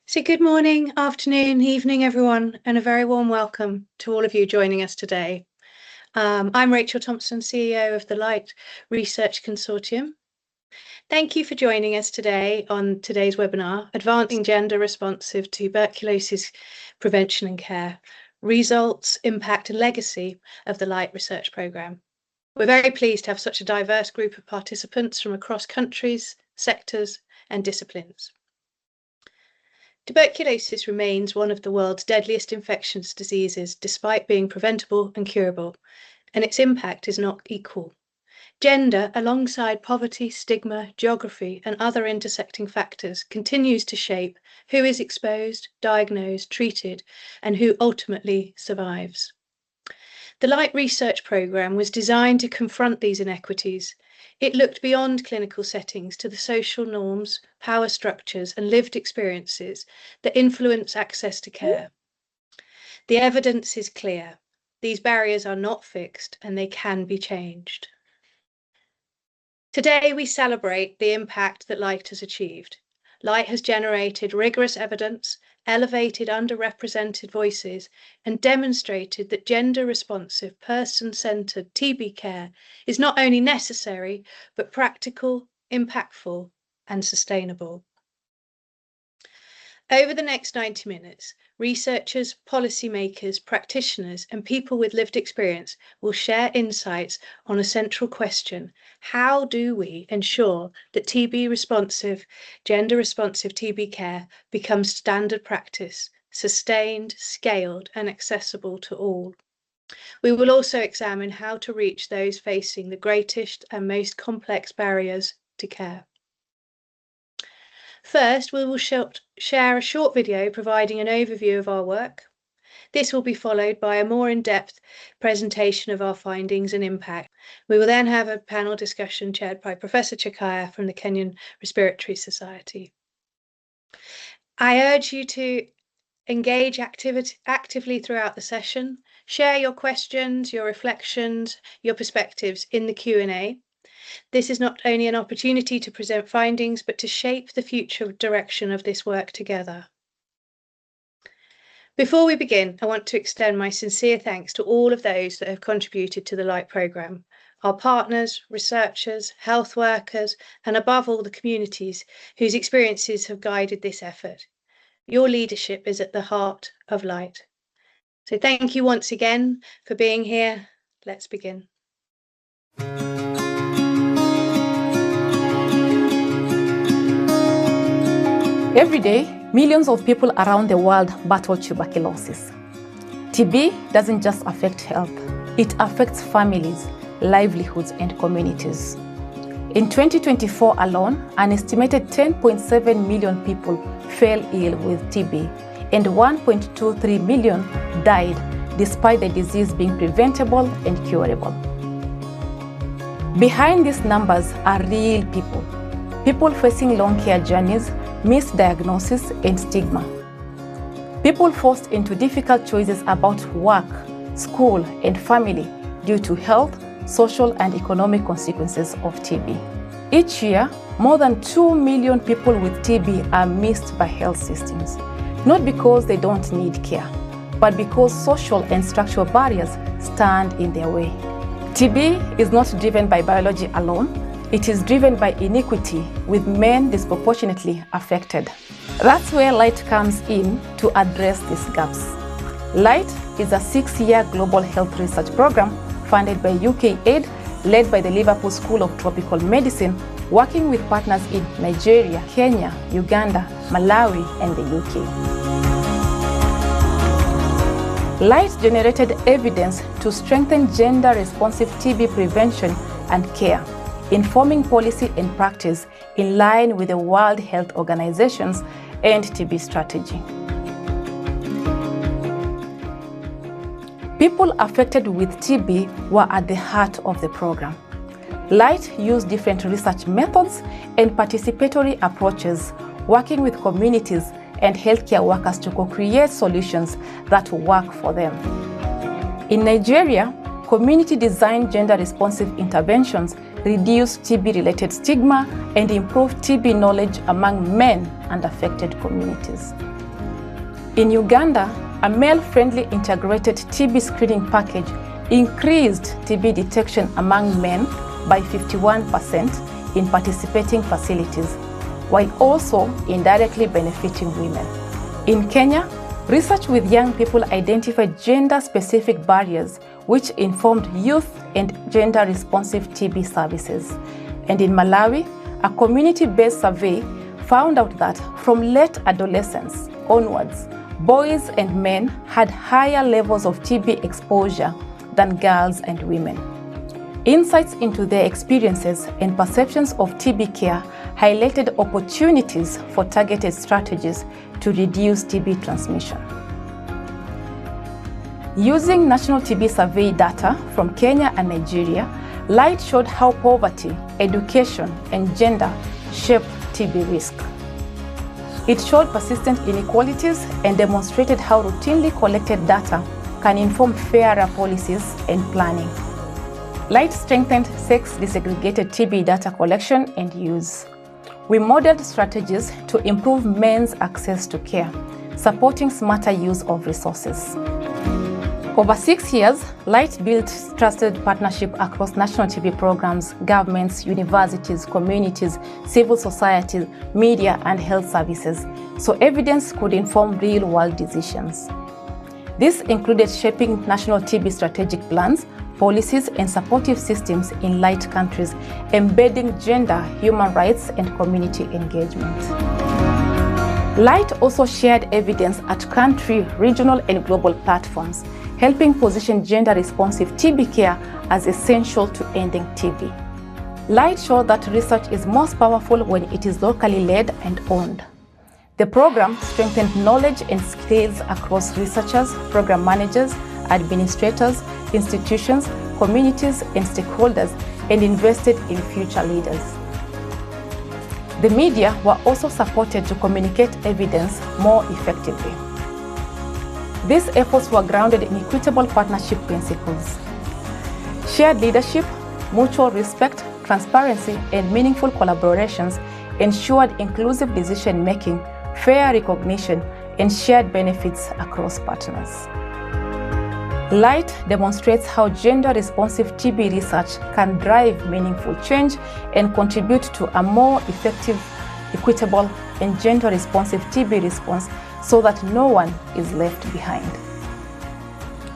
So good morning, afternoon, evening, everyone, and a very warm welcome to all of you joining us today. I'm Rachel Thompson, CEO of the Light Research Consortium. Thank you for joining us today on today's webinar, Advancing Gender Responsive Tuberculosis Prevention and Care, Results, Impact and Legacy of the Light Research Programme. We're very pleased to have such a diverse group of participants from across countries, sectors and disciplines. Tuberculosis remains one of the world's deadliest infectious diseases, despite being preventable and curable, and its impact is not equal. Gender, alongside poverty, stigma, geography, and other intersecting factors, continues to shape who is exposed, diagnosed, treated, and who ultimately survives. The Light Research Programme was designed to confront these inequities. It looked beyond clinical settings to the social norms, power structures, and lived experiences that influence access to care. The evidence is clear. These barriers are not fixed and they can be changed. Today, we celebrate the impact that Light has achieved. Light has generated rigorous evidence, elevated underrepresented voices, and demonstrated that gender-responsive, person-centered TB care is not only necessary, but practical, impactful, and sustainable. Over the next 90 minutes, researchers, policymakers, practitioners, and people with lived experience will share insights on a central question: how do we ensure that TB-responsive, gender-responsive TB care becomes standard practice, sustained, scaled, and accessible to all? We will also examine how to reach those facing the greatest and most complex barriers to care. First, we will share a short video providing an overview of our work. This will be followed by a more in-depth presentation of our findings and impact. We will then have a panel discussion chaired by Professor Chakaya from the Kenyan Respiratory Society. I urge you to engage actively throughout the session. Share your questions, your reflections, your perspectives in the Q&A. This is not only an opportunity to present findings, but to shape the future direction of this work together. Before we begin, I want to extend my sincere thanks to all of those that have contributed to the Light Programme, our partners, researchers, health workers, and above all, the communities whose experiences have guided this effort. Your leadership is at the heart of Light. So thank you once again for being here. Let's begin. Every day, millions of people around the world battle tuberculosis. TB doesn't just affect health, it affects families, livelihoods, and communities. In 2024 alone, an estimated 10.7 million people fell ill with TB, and 1.23 million died despite the disease being preventable and curable. Behind these numbers are real people facing long care journeys, misdiagnosis, and stigma. People forced into difficult choices about work, school, and family due to health, social, and economic consequences of TB. Each year, more than 2 million people with TB are missed by health systems, not because they don't need care, but because social and structural barriers stand in their way. TB is not driven by biology alone. It is driven by inequity, with men disproportionately affected. That's where Light comes in to address these gaps. Light is a 6-year global health research program funded by UKAID, led by the Liverpool School of Tropical Medicine, working with partners in Nigeria, Kenya, Uganda, Malawi, and the UK. Light generated evidence to strengthen gender-responsive TB prevention and care, informing policy and practice in line with the World Health Organization's End TB strategy. People affected with TB were at the heart of the program. Light used different research methods and participatory approaches, working with communities and healthcare workers to co-create solutions that work for them. In Nigeria, community-designed gender-responsive interventions reduce TB-related stigma and improve TB knowledge among men and affected communities. In Uganda, a male-friendly integrated TB screening package increased TB detection among men by 51% in participating facilities, while also indirectly benefiting women. In Kenya, research with young people identified gender-specific barriers which informed youth and gender-responsive TB services. And in Malawi, a community-based survey found out that from late adolescence onwards, boys and men had higher levels of TB exposure than girls and women. Insights into their experiences and perceptions of TB care highlighted opportunities for targeted strategies to reduce TB transmission. Using National TB Survey data from Kenya and Nigeria, Light showed how poverty, education, and gender shape TB risk. It showed persistent inequalities and demonstrated how routinely collected data can inform fairer policies and planning. Light strengthened sex-desegregated TB data collection and use. We modeled strategies to improve men's access to care, supporting smarter use of resources. Over 6 years, Light built trusted partnership across national TB programs, governments, universities, communities, civil society, media, and health services, so evidence could inform real-world decisions. This included shaping national TB strategic plans, policies, and supportive systems in Light countries, embedding gender, human rights, and community engagement. Light also shared evidence at country, regional, and global platforms, helping position gender-responsive TB care as essential to ending TB. Light showed that research is most powerful when it is locally led and owned. The program strengthened knowledge and skills across researchers, program managers, administrators, institutions, communities, and stakeholders, and invested in future leaders. The media were also supported to communicate evidence more effectively. These efforts were grounded in equitable partnership principles. Shared leadership, mutual respect, transparency, and meaningful collaborations ensured inclusive decision-making, fair recognition, and shared benefits across partners. Light demonstrates how gender-responsive TB research can drive meaningful change and contribute to a more effective, equitable, and gender-responsive TB response so that no one is left behind.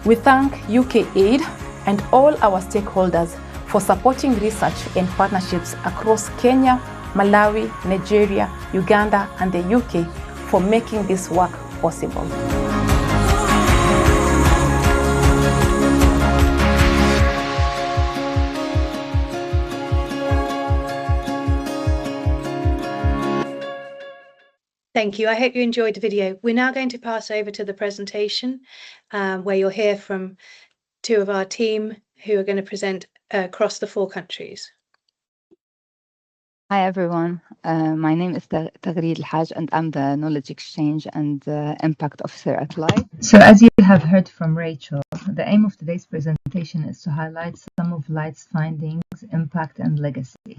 We thank UKAID and all our stakeholders for supporting research and partnerships across Kenya, Malawi, Nigeria, Uganda, and the UK for making this work possible. Thank you. I hope you enjoyed the video. We're now going to pass over to the presentation where you'll hear from two of our team who are going to present across the 4 countries. Hi everyone, my name is Taghreed Al-Haj and I'm the Knowledge Exchange and Impact Officer at Light. So as you have heard from Rachel, the aim of today's presentation is to highlight some of Light's findings, impact and legacy.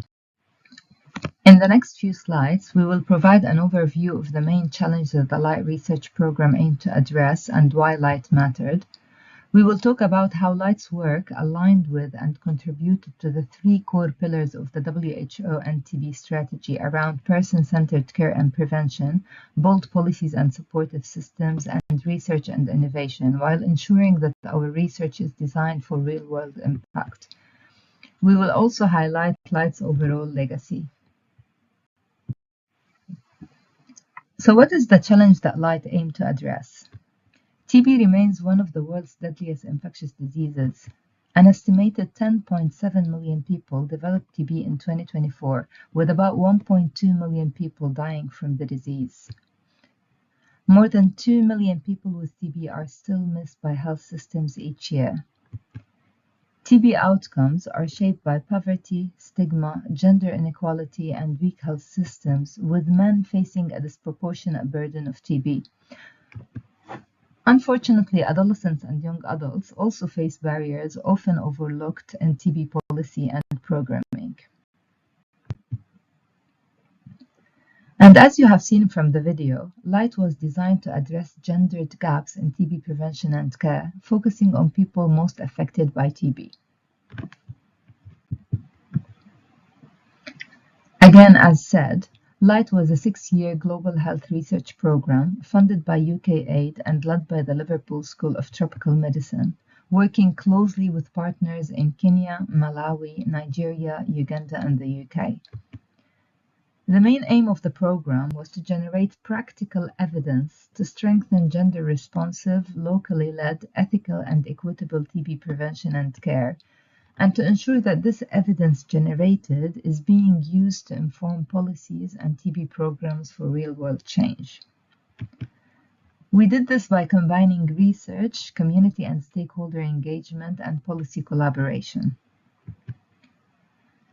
In the next few slides, we will provide an overview of the main challenges that the Light Research Program aimed to address and why Light mattered. We will talk about how Light's work aligned with and contributed to the 3 core pillars of the WHO and TB strategy around person-centered care and prevention, bold policies and supportive systems, and research and innovation, while ensuring that our research is designed for real-world impact. We will also highlight Light's overall legacy. So what is the challenge that Light aimed to address? TB remains one of the world's deadliest infectious diseases. An estimated 10.7 million people developed TB in 2024, with about 1.2 million people dying from the disease. More than 2 million people with TB are still missed by health systems each year. TB outcomes are shaped by poverty, stigma, gender inequality, and weak health systems, with men facing a disproportionate burden of TB. Unfortunately, adolescents and young adults also face barriers often overlooked in TB policy and programming. And as you have seen from the video, LIGHT was designed to address gendered gaps in TB prevention and care, focusing on people most affected by TB. Again, as said, LIGHT was a 6-year global health research program funded by UK Aid and led by the Liverpool School of Tropical Medicine, working closely with partners in Kenya, Malawi, Nigeria, Uganda, and the UK. The main aim of the program was to generate practical evidence to strengthen gender-responsive, locally led, ethical and equitable TB prevention and care, and to ensure that this evidence generated is being used to inform policies and TB programs for real-world change. We did this by combining research, community and stakeholder engagement, and policy collaboration.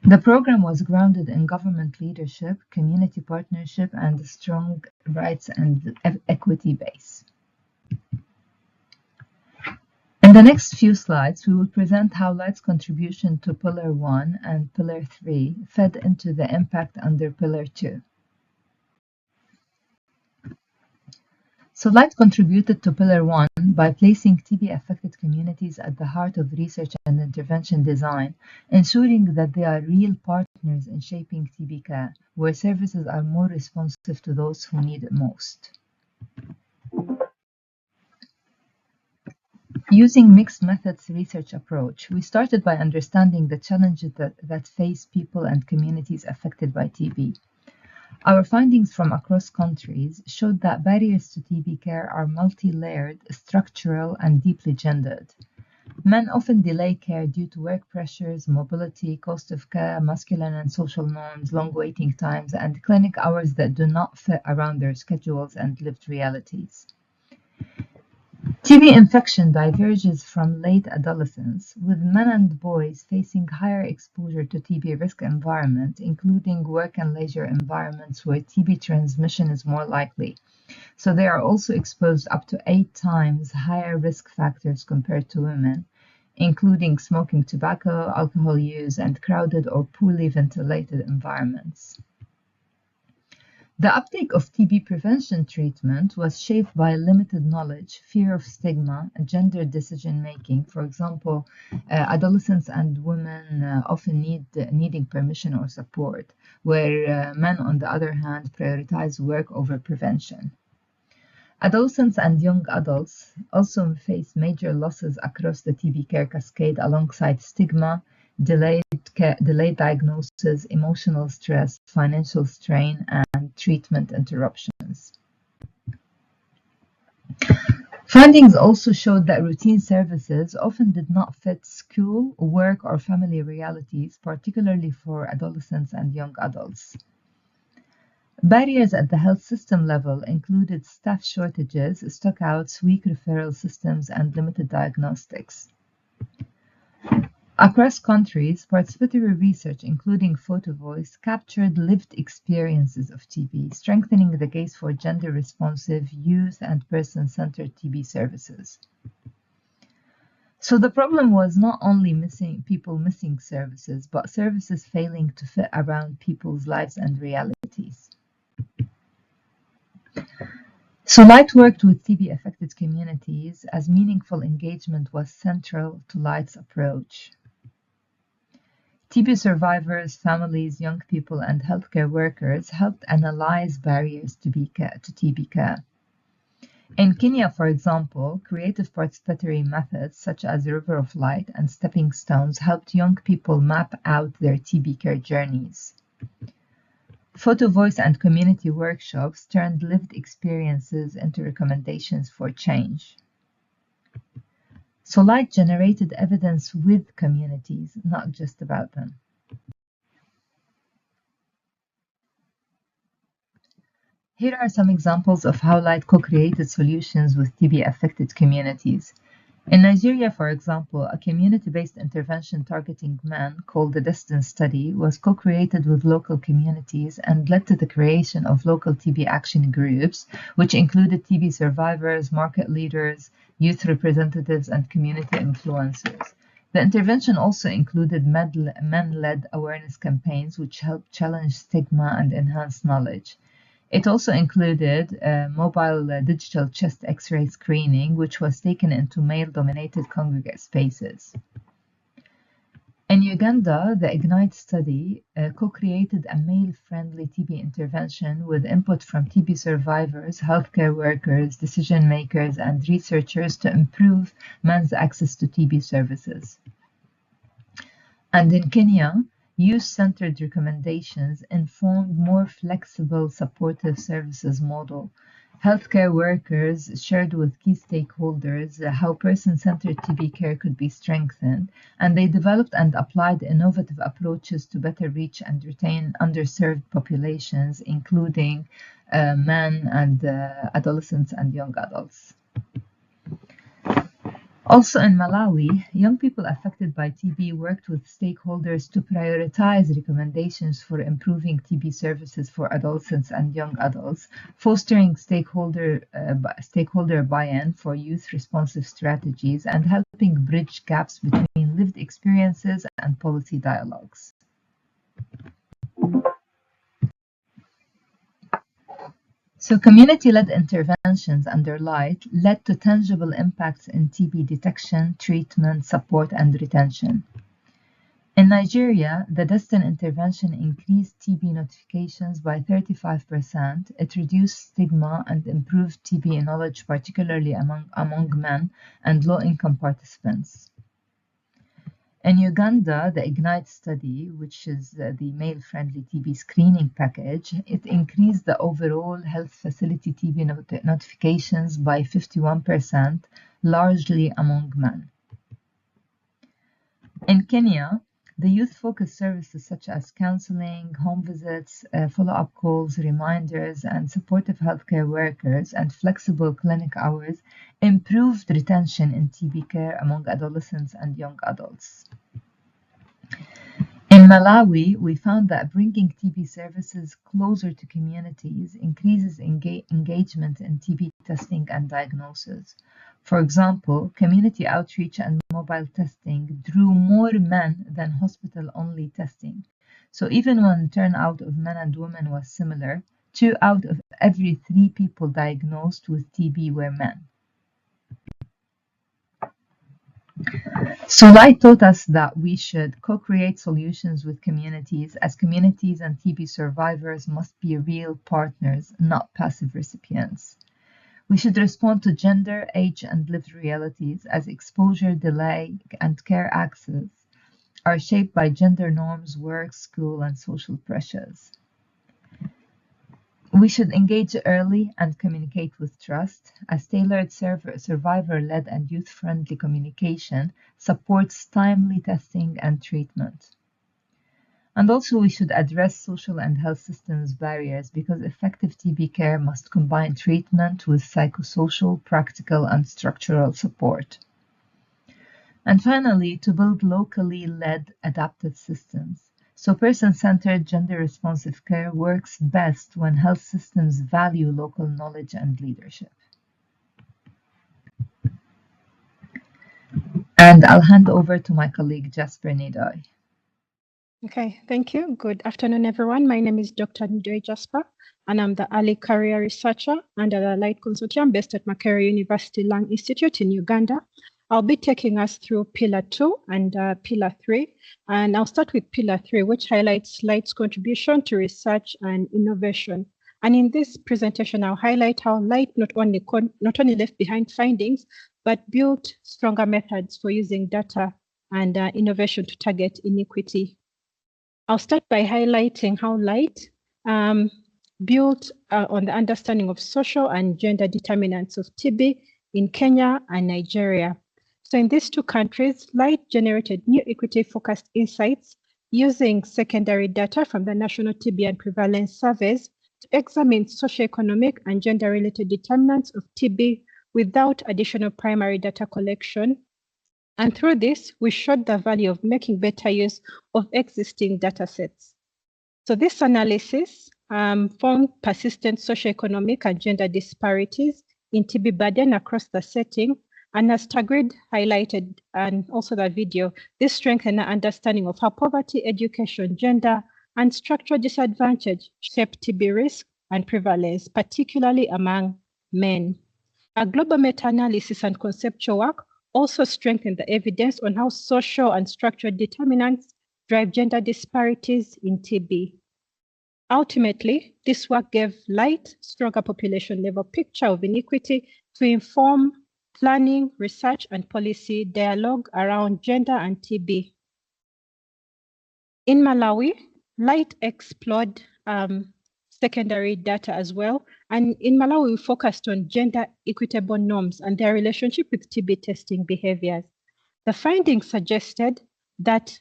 The program was grounded in government leadership, community partnership, and a strong rights and equity base. In the next few slides, we will present how LIGHT's contribution to Pillar 1 and Pillar 3 fed into the impact under Pillar 2. So LIGHT contributed to Pillar 1 by placing TB-affected communities at the heart of research and intervention design, ensuring that they are real partners in shaping TB care, where services are more responsive to those who need it most. Using mixed methods research approach, we started by understanding the challenges that face people and communities affected by TB. Our findings from across countries showed that barriers to TB care are multi-layered, structural, and deeply gendered. Men often delay care due to work pressures, mobility, cost of care, masculine and social norms, long waiting times, and clinic hours that do not fit around their schedules and lived realities. TB infection diverges from late adolescence, with men and boys facing higher exposure to TB risk environment, including work and leisure environments where TB transmission is more likely. So they are also exposed up to 8 times higher risk factors compared to women, including smoking tobacco, alcohol use, and crowded or poorly ventilated environments. The uptake of TB prevention treatment was shaped by limited knowledge, fear of stigma, gender decision-making. For example, adolescents and women often needing permission or support, where men, on the other hand, prioritize work over prevention. Adolescents and young adults also face major losses across the TB care cascade alongside stigma, delayed diagnosis, emotional stress, financial strain, and treatment interruptions. Findings also showed that routine services often did not fit school, work, or family realities, particularly for adolescents and young adults. Barriers at the health system level included staff shortages, stockouts, weak referral systems, and limited diagnostics. Across countries, participatory research, including photo voice, captured lived experiences of TB, strengthening the case for gender-responsive, youth, and person-centered TB services. So the problem was not only people missing services, but services failing to fit around people's lives and realities. So LIGHT worked with TB-affected communities as meaningful engagement was central to LIGHT's approach. TB survivors, families, young people, and healthcare workers helped analyze barriers to TB care. In Kenya, for example, creative participatory methods such as River of Light and Stepping Stones helped young people map out their TB care journeys. Photo voice and community workshops turned lived experiences into recommendations for change. So LIGHT generated evidence with communities, not just about them. Here are some examples of how LIGHT co-created solutions with TB-affected communities. In Nigeria, for example, a community-based intervention targeting men called the Destin Study was co-created with local communities and led to the creation of local TB action groups, which included TB survivors, market leaders, youth representatives, and community influencers. The intervention also included men-led awareness campaigns, which helped challenge stigma and enhance knowledge. It also included mobile digital chest X-ray screening, which was taken into male-dominated congregate spaces. In Uganda, the IGNITE study co-created a male-friendly TB intervention with input from TB survivors, healthcare workers, decision makers, and researchers to improve men's access to TB services. And in Kenya, youth-centered recommendations informed more flexible supportive services model. Healthcare workers shared with key stakeholders how person-centered TB care could be strengthened, and they developed and applied innovative approaches to better reach and retain underserved populations, including men and adolescents and young adults. Also in Malawi, young people affected by TB worked with stakeholders to prioritize recommendations for improving TB services for adolescents and young adults, fostering stakeholder buy-in for youth-responsive strategies, and helping bridge gaps between lived experiences and policy dialogues. So community-led interventions under LIGHT led to tangible impacts in TB detection, treatment, support, and retention. In Nigeria, the Destin intervention increased TB notifications by 35%. It reduced stigma and improved TB knowledge, particularly among men and low-income participants. In Uganda, the IGNITE study, which is the male-friendly TB screening package, it increased the overall health facility TB notifications by 51%, largely among men. In Kenya, the youth-focused services such as counseling, home visits, follow-up calls, reminders, and supportive healthcare workers and flexible clinic hours improved retention in TB care among adolescents and young adults. In Malawi, we found that bringing TB services closer to communities increases engagement in TB testing and diagnosis. For example, community outreach and mobile testing drew more men than hospital-only testing. So even when turnout of men and women was similar, 2 out of every 3 people diagnosed with TB were men. So LIGHT taught us that we should co-create solutions with communities, as communities and TB survivors must be real partners, not passive recipients. We should respond to gender, age, and lived realities, as exposure, delay, and care access are shaped by gender norms, work, school, and social pressures. We should engage early and communicate with trust, as tailored survivor-led and youth-friendly communication supports timely testing and treatment. And also we should address social and health systems barriers, because effective TB care must combine treatment with psychosocial, practical, and structural support. And finally, to build locally led adaptive systems. So person-centered, gender-responsive care works best when health systems value local knowledge and leadership. And I'll hand over to my colleague, Jasper Nidoy. Okay, thank you. Good afternoon, everyone. My name is Dr. Nidoy Jasper, and I'm the early career researcher under the LIGHT Consortium based at Makerere University Lung Institute in Uganda. I'll be taking us through Pillar 2 and Pillar 3, and I'll start with Pillar 3, which highlights LIGHT's contribution to research and innovation. And in this presentation, I'll highlight how LIGHT not only left behind findings, but built stronger methods for using data and innovation to target inequity. I'll start by highlighting how LIGHT built on the understanding of social and gender determinants of TB in Kenya and Nigeria. So in these 2 countries, LIGHT generated new equity-focused insights using secondary data from the National TB and Prevalence Surveys to examine socioeconomic and gender-related determinants of TB without additional primary data collection. And through this, we showed the value of making better use of existing data sets. So this analysis found persistent socioeconomic and gender disparities in TB burden across the setting. And as Tagrid highlighted, and also the video, this strengthened our understanding of how poverty, education, gender, and structural disadvantage shape TB risk and prevalence, particularly among men. A global meta-analysis and conceptual work also strengthened the evidence on how social and structural determinants drive gender disparities in TB. Ultimately, this work gave light, stronger population-level picture of inequity to inform planning, research, and policy dialogue around gender and TB. In Malawi, light explored secondary data as well. And in Malawi, we focused on gender equitable norms and their relationship with TB testing behaviors. The findings suggested that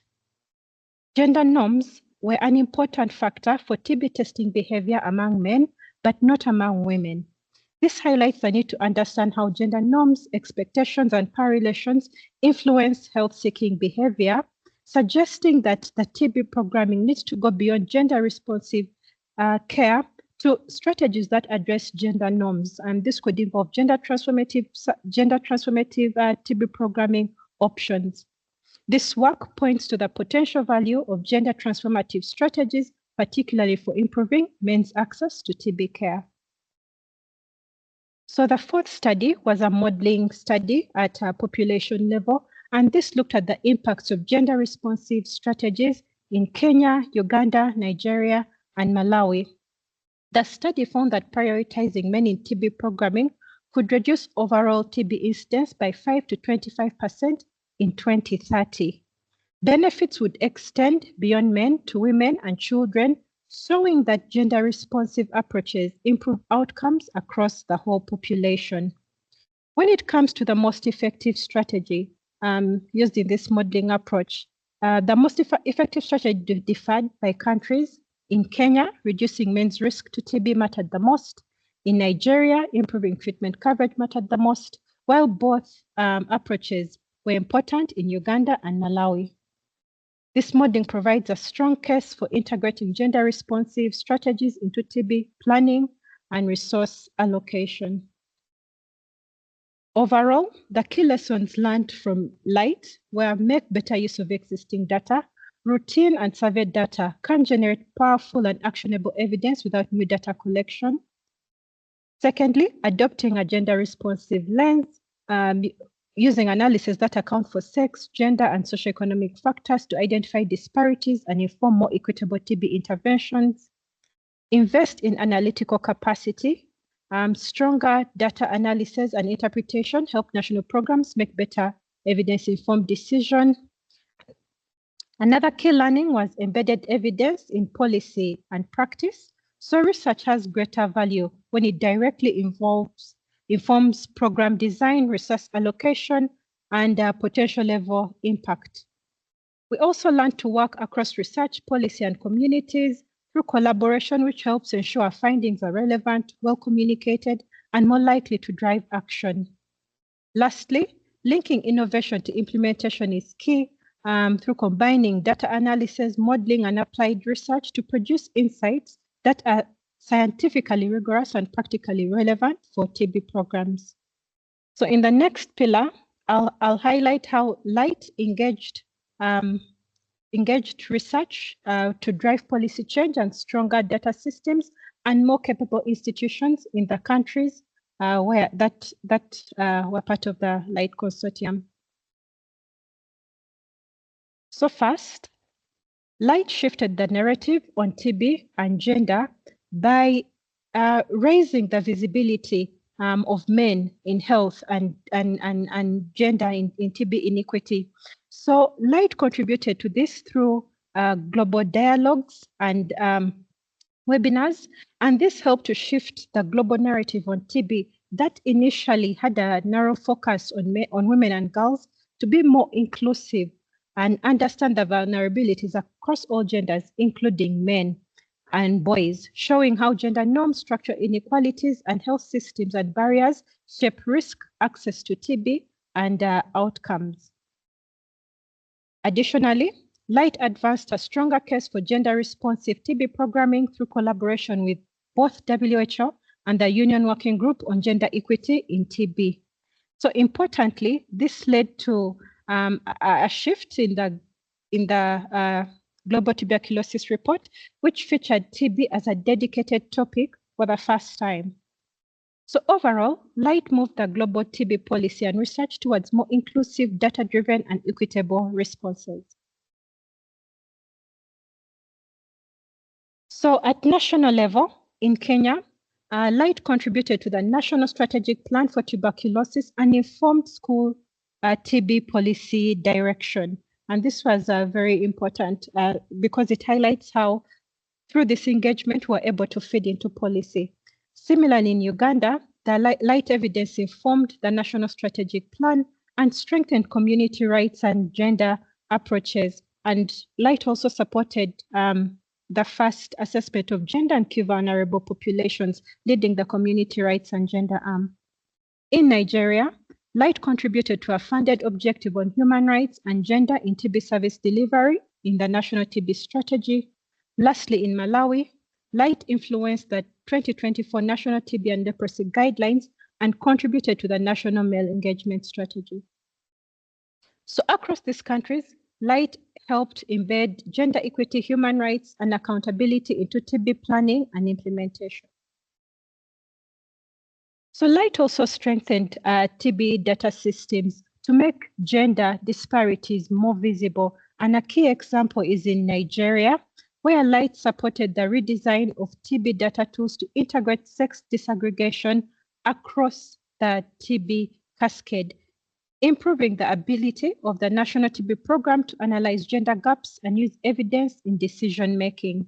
gender norms were an important factor for TB testing behavior among men, but not among women. This highlights the need to understand how gender norms, expectations, and power relations influence health-seeking behavior, suggesting that the TB programming needs to go beyond gender-responsive care to strategies that address gender norms. And this could involve gender transformative TB programming options. This work points to the potential value of gender transformative strategies, particularly for improving men's access to TB care. So the fourth study was a modeling study at a population level, and this looked at the impacts of gender responsive strategies in Kenya, Uganda, Nigeria, and Malawi. The study found that prioritizing men in TB programming could reduce overall TB incidence by 5 to 25% in 2030. Benefits would extend beyond men to women and children, showing that gender-responsive approaches improve outcomes across the whole population. When it comes to the most effective strategy used in this modeling approach, the most effective strategy differed by countries. In Kenya, reducing men's risk to TB mattered the most. In Nigeria, improving treatment coverage mattered the most, while both approaches were important in Uganda and Malawi. This modeling provides a strong case for integrating gender-responsive strategies into TB planning and resource allocation. Overall, the key lessons learned from LIGHT were make better use of existing data. Routine and survey data can generate powerful and actionable evidence without new data collection. Secondly, adopting a gender-responsive lens, using analysis that account for sex, gender, and socioeconomic factors to identify disparities and inform more equitable TB interventions. Invest in analytical capacity. Stronger data analysis and interpretation help national programs make better evidence-informed decisions. Another key learning was embedded evidence in policy and practice. So research has greater value when it directly informs program design, resource allocation, and potential level impact. We also learned to work across research, policy, and communities through collaboration, which helps ensure our findings are relevant, well communicated, and more likely to drive action. Lastly, linking innovation to implementation is key through combining data analysis, modeling, and applied research to produce insights that are scientifically rigorous and practically relevant for TB programs. So in the next pillar, I'll highlight how LIGHT engaged research to drive policy change and stronger data systems and more capable institutions in the countries where that were part of the LIGHT consortium. So first, LIGHT shifted the narrative on TB and gender by raising the visibility of men in health and gender in TB inequity. So LIGHT contributed to this through global dialogues and webinars, and this helped to shift the global narrative on TB that initially had a narrow focus on women and girls to be more inclusive and understand the vulnerabilities across all genders, including men and boys, showing how gender norms, structural inequalities, and health systems and barriers shape risk, access to TB, and outcomes. Additionally, LIGHT advanced a stronger case for gender-responsive TB programming through collaboration with both WHO and the Union Working Group on Gender Equity in TB. So importantly, this led to a shift in the Global Tuberculosis Report, which featured TB as a dedicated topic for the first time. So overall, LIGHT moved the global TB policy and research towards more inclusive, data-driven, and equitable responses. So at national level, in Kenya, LIGHT contributed to the National Strategic Plan for Tuberculosis and informed school TB policy direction. And this was very important because it highlights how, through this engagement, we're able to feed into policy. Similarly, in Uganda, the LIGHT evidence informed the National Strategic Plan and strengthened community rights and gender approaches. And LIGHT also supported the first assessment of gender and key vulnerable populations, leading the community rights and gender arm. In Nigeria, LIGHT contributed to a funded objective on human rights and gender in TB service delivery in the National TB Strategy. Lastly, in Malawi, LIGHT influenced the 2024 National TB and Leprosy Guidelines and contributed to the National Male Engagement Strategy. So across these countries, LIGHT helped embed gender equity, human rights, and accountability into TB planning and implementation. So LIGHT also strengthened TB data systems to make gender disparities more visible. And a key example is in Nigeria, where LIGHT supported the redesign of TB data tools to integrate sex disaggregation across the TB cascade, improving the ability of the National TB Program to analyze gender gaps and use evidence in decision-making.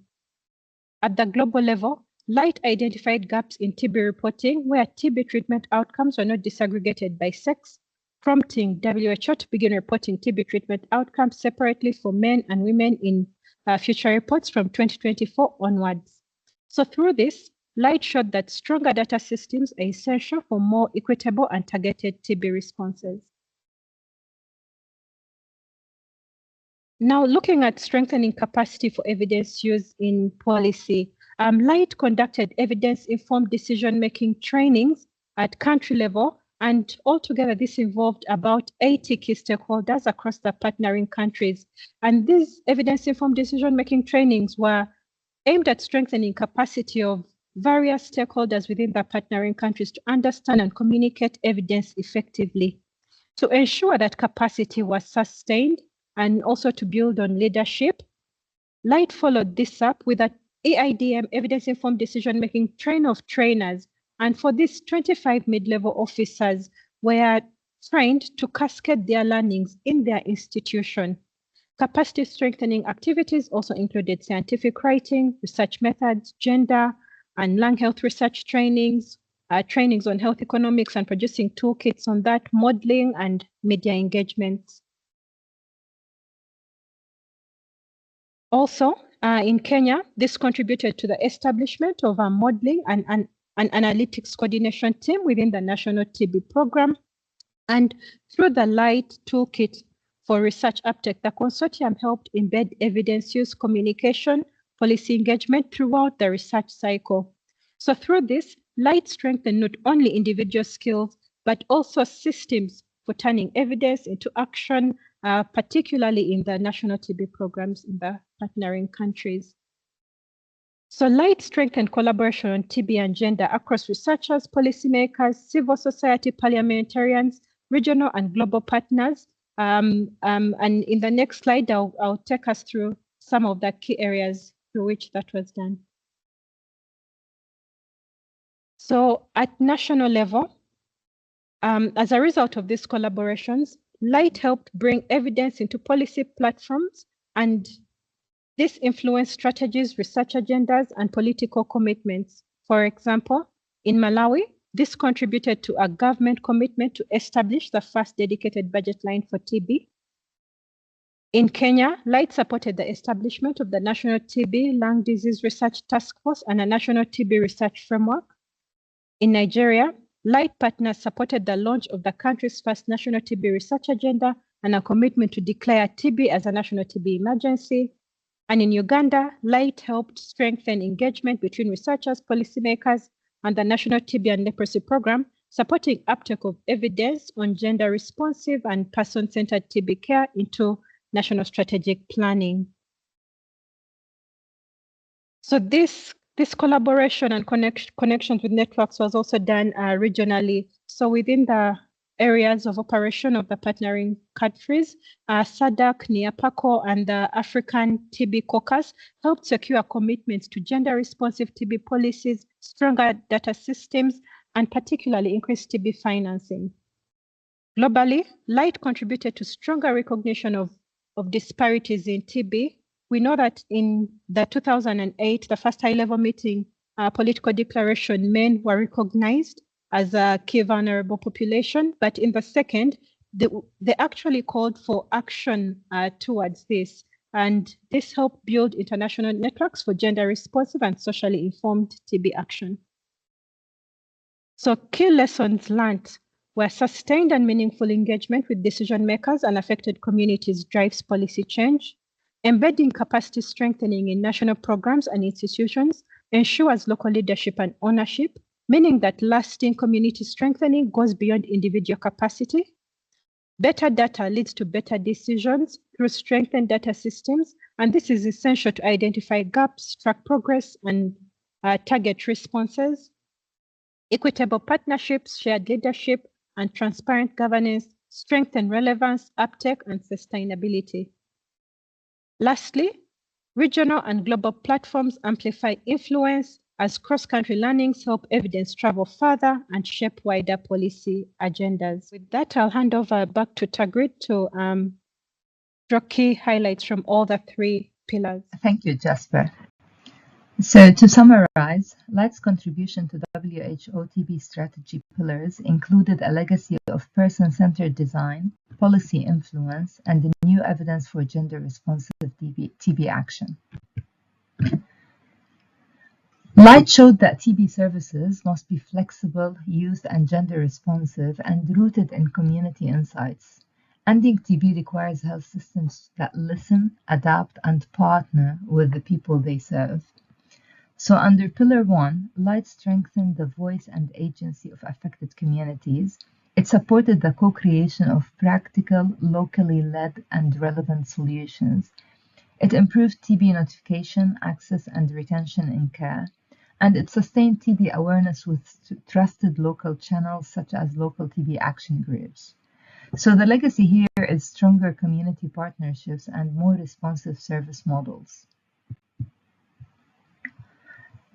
At the global level, LIGHT identified gaps in TB reporting where TB treatment outcomes were not disaggregated by sex, prompting WHO to begin reporting TB treatment outcomes separately for men and women in future reports from 2024 onwards. So through this, LIGHT showed that stronger data systems are essential for more equitable and targeted TB responses. Now, looking at strengthening capacity for evidence use in policy, LIGHT conducted evidence-informed decision-making trainings at country level, and altogether this involved about 80 key stakeholders across the partnering countries. And these evidence-informed decision-making trainings were aimed at strengthening capacity of various stakeholders within the partnering countries to understand and communicate evidence effectively. To ensure that capacity was sustained and also to build on leadership, LIGHT followed this up with an EIDM, evidence-informed decision-making train of trainers. And for this, 25 mid-level officers were trained to cascade their learnings in their institution. Capacity strengthening activities also included scientific writing, research methods, gender and lung health research trainings, trainings on health economics and producing toolkits on that, modeling and media engagements. Also, in Kenya, this contributed to the establishment of a modeling and an analytics coordination team within the National TB Program. And through the LIGHT Toolkit for Research Uptake, the consortium helped embed evidence use, communication, policy engagement throughout the research cycle. So through this, LIGHT strengthened not only individual skills, but also systems for turning evidence into action, particularly in the national TB programs in the partnering countries. So LIGHT strengthened collaboration on TB and gender across researchers, policymakers, civil society, parliamentarians, regional and global partners. And in the next slide, I'll take us through some of the key areas through which that was done. So at national level, as a result of these collaborations, LIGHT helped bring evidence into policy platforms, and this influenced strategies, research agendas, and political commitments. For example, in Malawi, this contributed to a government commitment to establish the first dedicated budget line for TB. In Kenya, LIGHT supported the establishment of the National TB Lung Disease Research Task Force and a National TB Research Framework. In Nigeria, LIGHT partners supported the launch of the country's first National TB Research Agenda and a commitment to declare TB as a national TB emergency. And in Uganda, LIGHT helped strengthen engagement between researchers, policymakers, and the National TB and Leprosy Program, supporting uptake of evidence on gender-responsive and person-centered TB care into national strategic planning. So this This collaboration and connections with networks was also done regionally. So within the areas of operation of the partnering countries, SADC, NIAPACO, and the African TB Caucus helped secure commitments to gender-responsive TB policies, stronger data systems, and particularly increased TB financing. Globally, LIGHT contributed to stronger recognition of disparities in TB. We know that in the 2008, the first high-level meeting political declaration, men were recognized as a key vulnerable population, but in the second, they actually called for action towards this. And this helped build international networks for gender-responsive and socially informed TB action. So key lessons learned where sustained and meaningful engagement with decision makers and affected communities drives policy change. Embedding capacity strengthening in national programs and institutions ensures local leadership and ownership, meaning that lasting community strengthening goes beyond individual capacity. Better data leads to better decisions through strengthened data systems, and this is essential to identify gaps, track progress, and target responses. Equitable partnerships, shared leadership, and transparent governance strengthen relevance, uptake, and sustainability. Lastly, regional and global platforms amplify influence as cross-country learnings help evidence travel further and shape wider policy agendas. With that, I'll hand over back to Tagrid to draw key highlights from all the three pillars. Thank you, Jasper. So to summarize, LIGHT's contribution to WHO TB strategy pillars included a legacy of person-centered design, policy influence, and the new evidence for gender-responsive TB action. LIGHT showed that TB services must be flexible, youth and gender-responsive, and rooted in community insights. Ending TB requires health systems that listen, adapt, and partner with the people they serve. So under Pillar 1, LIGHT strengthened the voice and agency of affected communities. It supported the co-creation of practical, locally led, and relevant solutions. It improved TB notification, access, and retention in care. And it sustained TB awareness with trusted local channels such as local TB action groups. So the legacy here is stronger community partnerships and more responsive service models.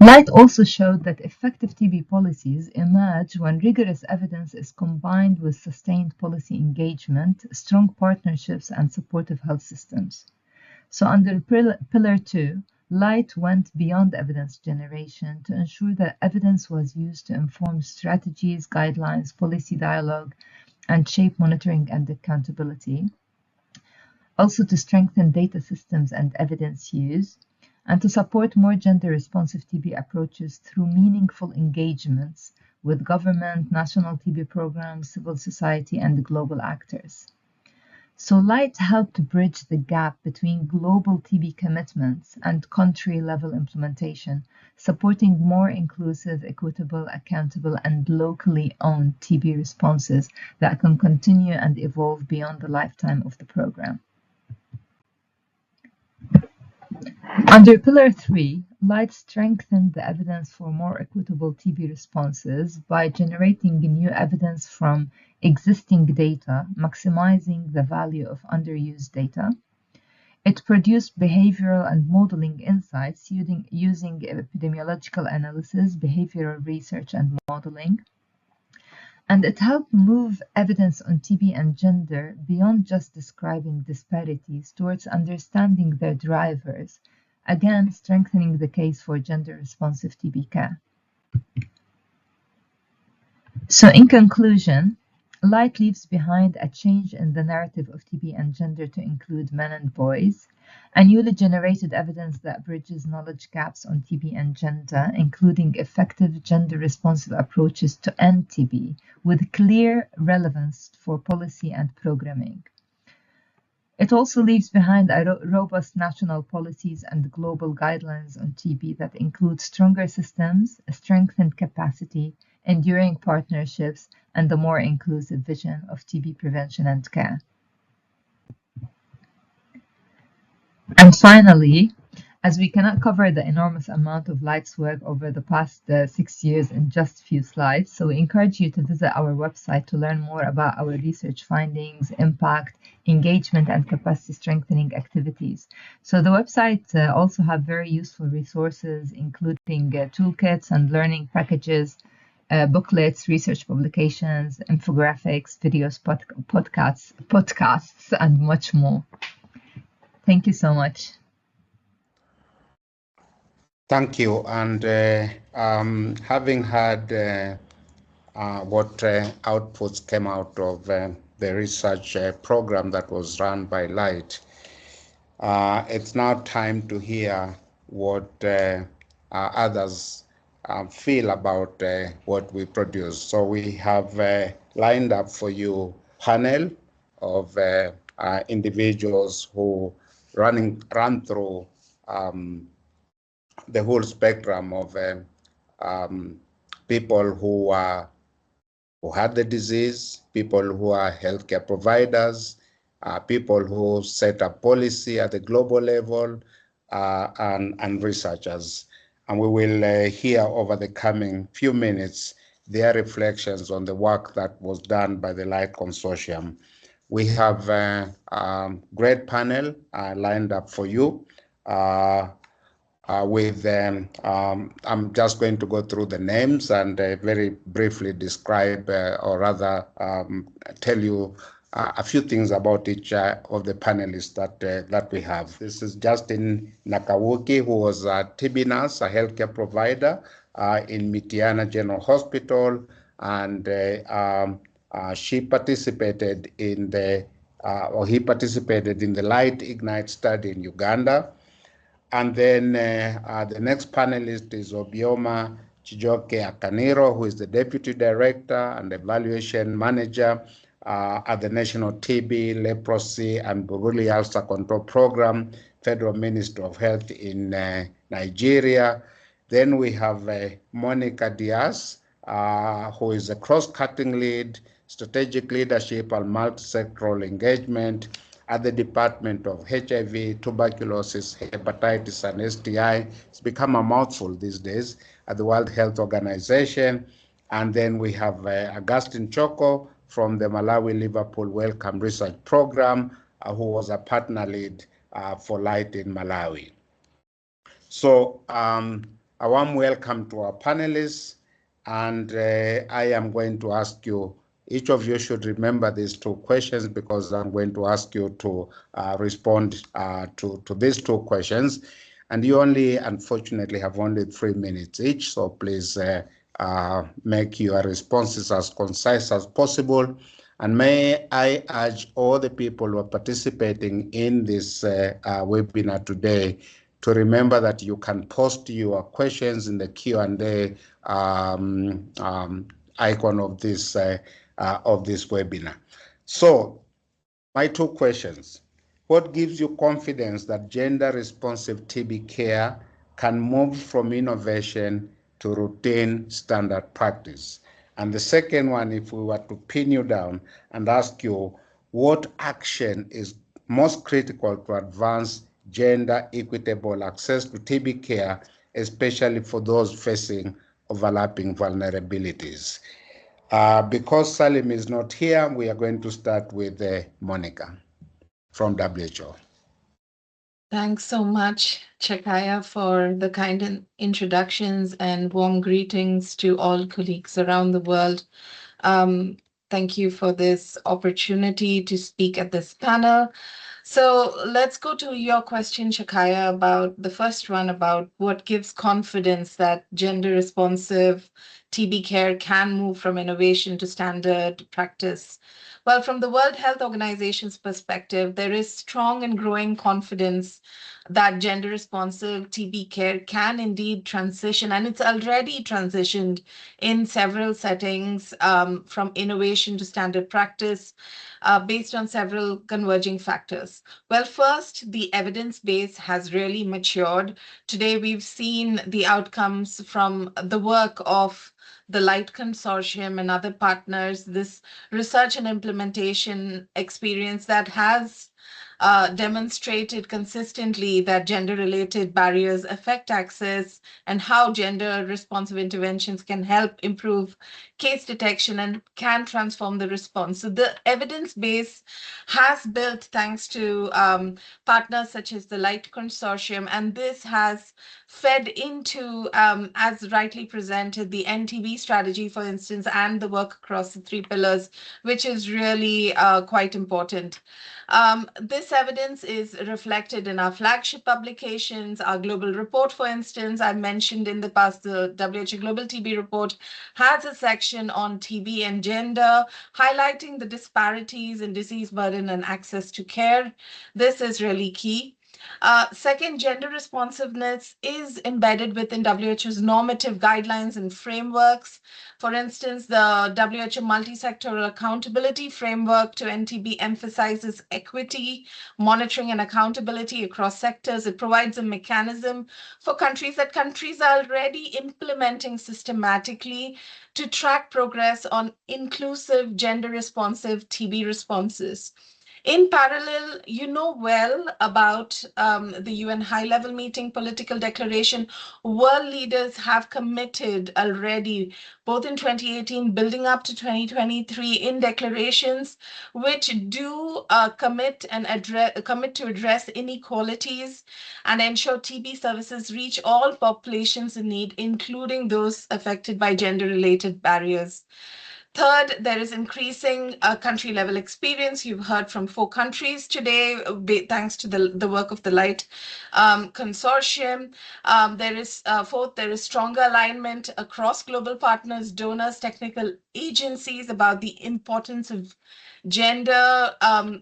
LIGHT also showed that effective TB policies emerge when rigorous evidence is combined with sustained policy engagement, strong partnerships, and supportive health systems. So under Pillar 2, LIGHT went beyond evidence generation to ensure that evidence was used to inform strategies, guidelines, policy dialogue, and shape monitoring and accountability. Also to strengthen data systems and evidence use, and to support more gender-responsive TB approaches through meaningful engagements with government, national TB programs, civil society, and global actors. So LIGHT helped bridge the gap between global TB commitments and country-level implementation, supporting more inclusive, equitable, accountable, and locally owned TB responses that can continue and evolve beyond the lifetime of the program. Under Pillar 3, LIGHT strengthened the evidence for more equitable TB responses by generating new evidence from existing data, maximizing the value of underused data. It produced behavioral and modeling insights using epidemiological analysis, behavioral research, and modeling. And it helped move evidence on TB and gender beyond just describing disparities towards understanding their drivers, again strengthening the case for gender-responsive TB care. So in conclusion, LIGHT leaves behind a change in the narrative of TB and gender to include men and boys, a newly generated evidence that bridges knowledge gaps on TB and gender, including effective gender-responsive approaches to end TB with clear relevance for policy and programming. It also leaves behind robust national policies and global guidelines on TB that include stronger systems, a strengthened capacity, enduring partnerships, and a more inclusive vision of TB prevention and care. And finally, As we cannot cover the enormous amount of LIGHT's work over the past 6 years in just a few slides, so we encourage you to visit our website to learn more about our research findings, impact, engagement, and capacity strengthening activities. So the website also have very useful resources, including toolkits and learning packages, booklets, research publications, infographics, videos, podcasts, and much more. Thank you so much. Thank you. And having had what outputs came out of the research program that was run by LIGHT, it's now time to hear what others feel about what we produce. So we have lined up for you a panel of individuals who run through the whole spectrum of people who had the disease, people who are healthcare providers, people who set up policy at the global level, and researchers. And we will hear over the coming few minutes their reflections on the work that was done by the LIGHT Consortium. We have a great panel lined up for you. I'm just going to go through the names and very briefly describe, or rather tell you a few things about each of the panelists that we have. This is Justin Nakawuki, who was a TB nurse, a healthcare provider in Mitiana General Hospital, and she participated in the, or he participated in the LIGHT Ignite study in Uganda. And then the next panelist is Obioma Chijoke Akaniro, who is the Deputy Director and Evaluation Manager at the National TB, Leprosy, and Borrelia Ulcer Control Program, Federal Ministry of Health in Nigeria. Then we have Monica Diaz, who is a cross-cutting lead, strategic leadership, and multi-sectoral engagement at the Department of HIV, Tuberculosis, Hepatitis, and STI. It's become a mouthful these days at the World Health Organization. And then we have Augustine Choko from the Malawi Liverpool Wellcome Research Program, who was a partner lead for LIGHT in Malawi. So a warm welcome to our panelists. And I am going to ask you, each of you should remember these two questions, because I'm going to ask you to respond to these two questions. And you only, unfortunately, have only 3 minutes each. So please make your responses as concise as possible. And may I urge all the people who are participating in this webinar today to remember that you can post your questions in the Q&A icon of this webinar. So, my two questions. What gives you confidence that gender-responsive TB care can move from innovation to routine standard practice? And the second one, if we were to pin you down and ask you what action is most critical to advance gender equitable access to TB care, especially for those facing overlapping vulnerabilities. Because Salim is not here, we are going to start with Monica from WHO. Thanks so much, Chakaya, for the kind introductions and warm greetings to all colleagues around the world. Thank you for this opportunity to speak at this panel. So let's go to your question, Shakaya, about the first one, about what gives confidence that gender-responsive TB care can move from innovation to standard practice. Well, from the World Health Organization's perspective, there is strong and growing confidence that gender-responsive TB care can indeed transition, and it's already transitioned in several settings from innovation to standard practice based on several converging factors. Well, first, the evidence base has really matured. Today, we've seen the outcomes from the work of the LIGHT Consortium and other partners, this research and implementation experience that has demonstrated consistently that gender-related barriers affect access and how gender-responsive interventions can help improve case detection and can transform the response. So the evidence base has built thanks to partners such as the Light Consortium, and this has fed into, as rightly presented, the NTB strategy, for instance, and the work across the 3 pillars, which is really quite important. This evidence is reflected in our flagship publications, our global report, for instance. I mentioned in the past, the WHO Global TB Report has a section on TB and gender, highlighting the disparities in disease burden and access to care. This is really key. Second, gender responsiveness is embedded within WHO's normative guidelines and frameworks. For instance, the WHO Multi-Sectoral Accountability Framework to NTB emphasizes equity, monitoring, and accountability across sectors. It provides a mechanism for countries that countries are already implementing systematically to track progress on inclusive, gender-responsive TB responses. In parallel, you know well about the UN high-level meeting political declaration. World leaders have committed already, both in 2018, building up to 2023, in declarations which do commit to address inequalities and ensure TB services reach all populations in need, including those affected by gender-related barriers. Third, there is increasing country-level experience. You've heard from 4 countries today, thanks to the work of the Light Consortium. Fourth, there is stronger alignment across global partners, donors, technical agencies about the importance of gender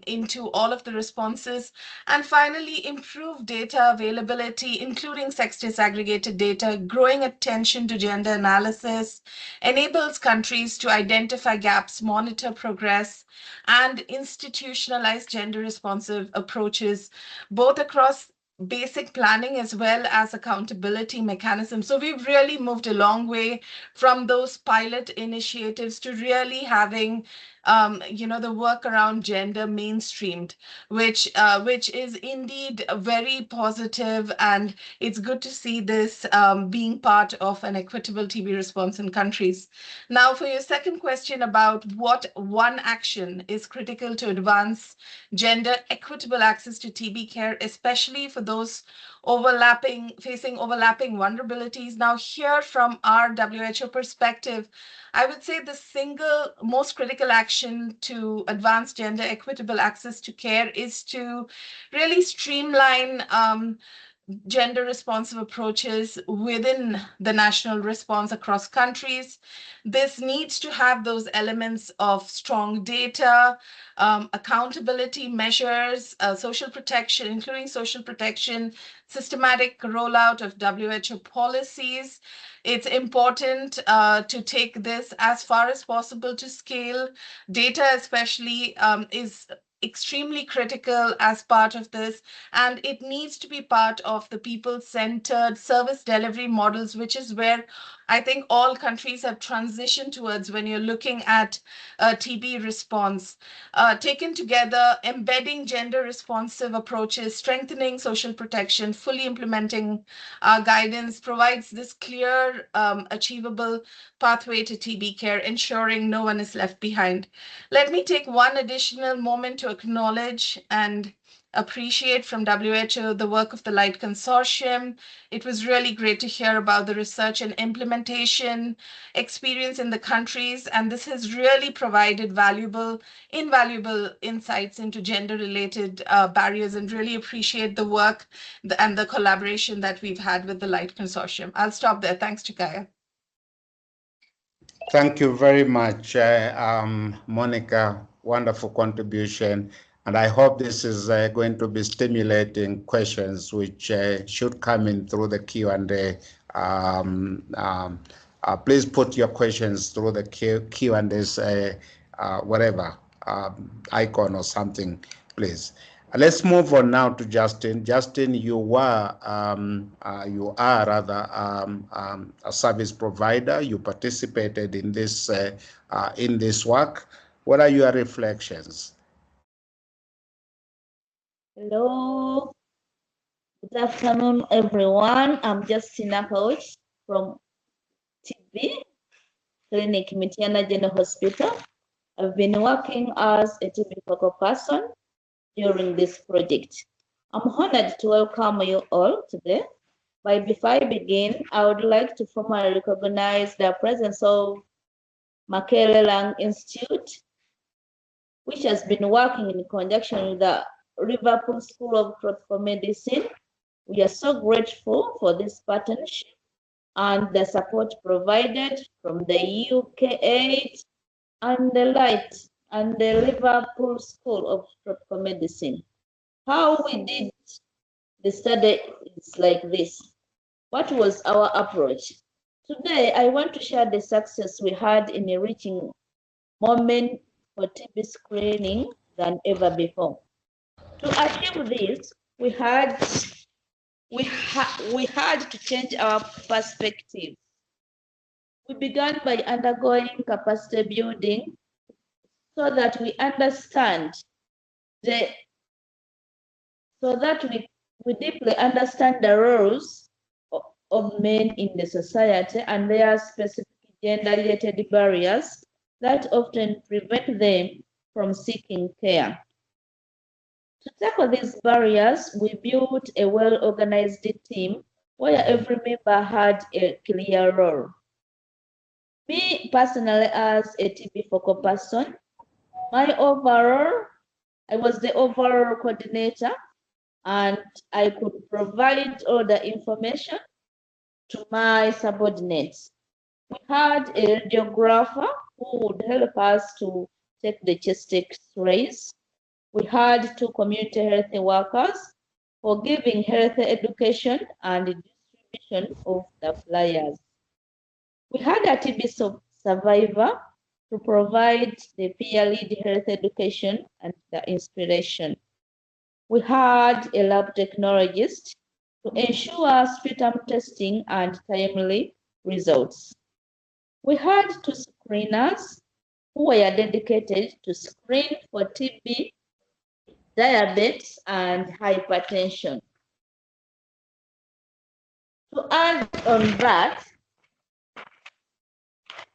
into all of the responses. And finally, improved data availability, including sex disaggregated data. Growing attention to gender analysis enables countries to identify gaps, monitor progress, and institutionalize gender responsive approaches, both across basic planning as well as accountability mechanisms. So we've really moved a long way from those pilot initiatives to really having the work around gender mainstreamed, which is indeed very positive, and it's good to see this being part of an equitable TB response in countries. Now, for your second question about what one action is critical to advance gender equitable access to TB care, especially for those facing overlapping vulnerabilities. Now, here from our WHO perspective, I would say the single most critical action to advance gender equitable access to care is to really streamline gender responsive approaches within the national response across countries. This needs to have those elements of strong data, accountability measures, social protection, including social protection, systematic rollout of WHO policies. It's important to take this as far as possible to scale. Data especially is extremely critical as part of this, and it needs to be part of the people-centered service delivery models, which is where I think all countries have transitioned towards when you're looking at TB response. Taken together, embedding gender responsive approaches, strengthening social protection, fully implementing guidance provides this clear, achievable pathway to TB care, ensuring no one is left behind. Let me take one additional moment to acknowledge and appreciate from WHO the work of the Light Consortium. It was really great to hear about the research and implementation experience in the countries, and this has really provided invaluable insights into gender-related barriers, and really appreciate the work and the collaboration that we've had with the Light Consortium. I'll stop there. Thanks, Chikaya. Thank you very much, Monica. Wonderful contribution. And I hope this is going to be stimulating questions which should come in through the Q&A. Please put your questions through the Q&As, whatever, icon or something, please. Let's move on now to Justin. Justin, you are rather a service provider. You participated in this work. What are your reflections? Hello, good afternoon, everyone. I'm Justina Coach from TB Clinic, Mitiana General Hospital. I've been working as a TB focal person during this project. I'm honored to welcome you all today. But before I begin, I would like to formally recognize the presence of Makerere Lung Institute, which has been working in conjunction with the Liverpool School of Tropical Medicine. We are so grateful for this partnership and the support provided from the UK8 and the Light and the Liverpool School of Tropical Medicine. How we did the study is like this. What was our approach? Today, I want to share the success we had in reaching more men for TB screening than ever before. To achieve this, we had to change our perspective. We began by undergoing capacity building so that we understand we deeply understand the roles of men in the society and their specific gender-related barriers that often prevent them from seeking care. To tackle these barriers, we built a well-organized team where every member had a clear role. Me personally, as a TB focal person, I was the overall coordinator, and I could provide all the information to my subordinates. We had a radiographer who would help us to take the chest X-rays. We had 2 community health workers for giving health education and distribution of the flyers. We had a TB survivor to provide the peer-led health education and the inspiration. We had a lab technologist to ensure sputum testing and timely results. We had 2 screeners who were dedicated to screen for TB, diabetes, and hypertension. To add on that,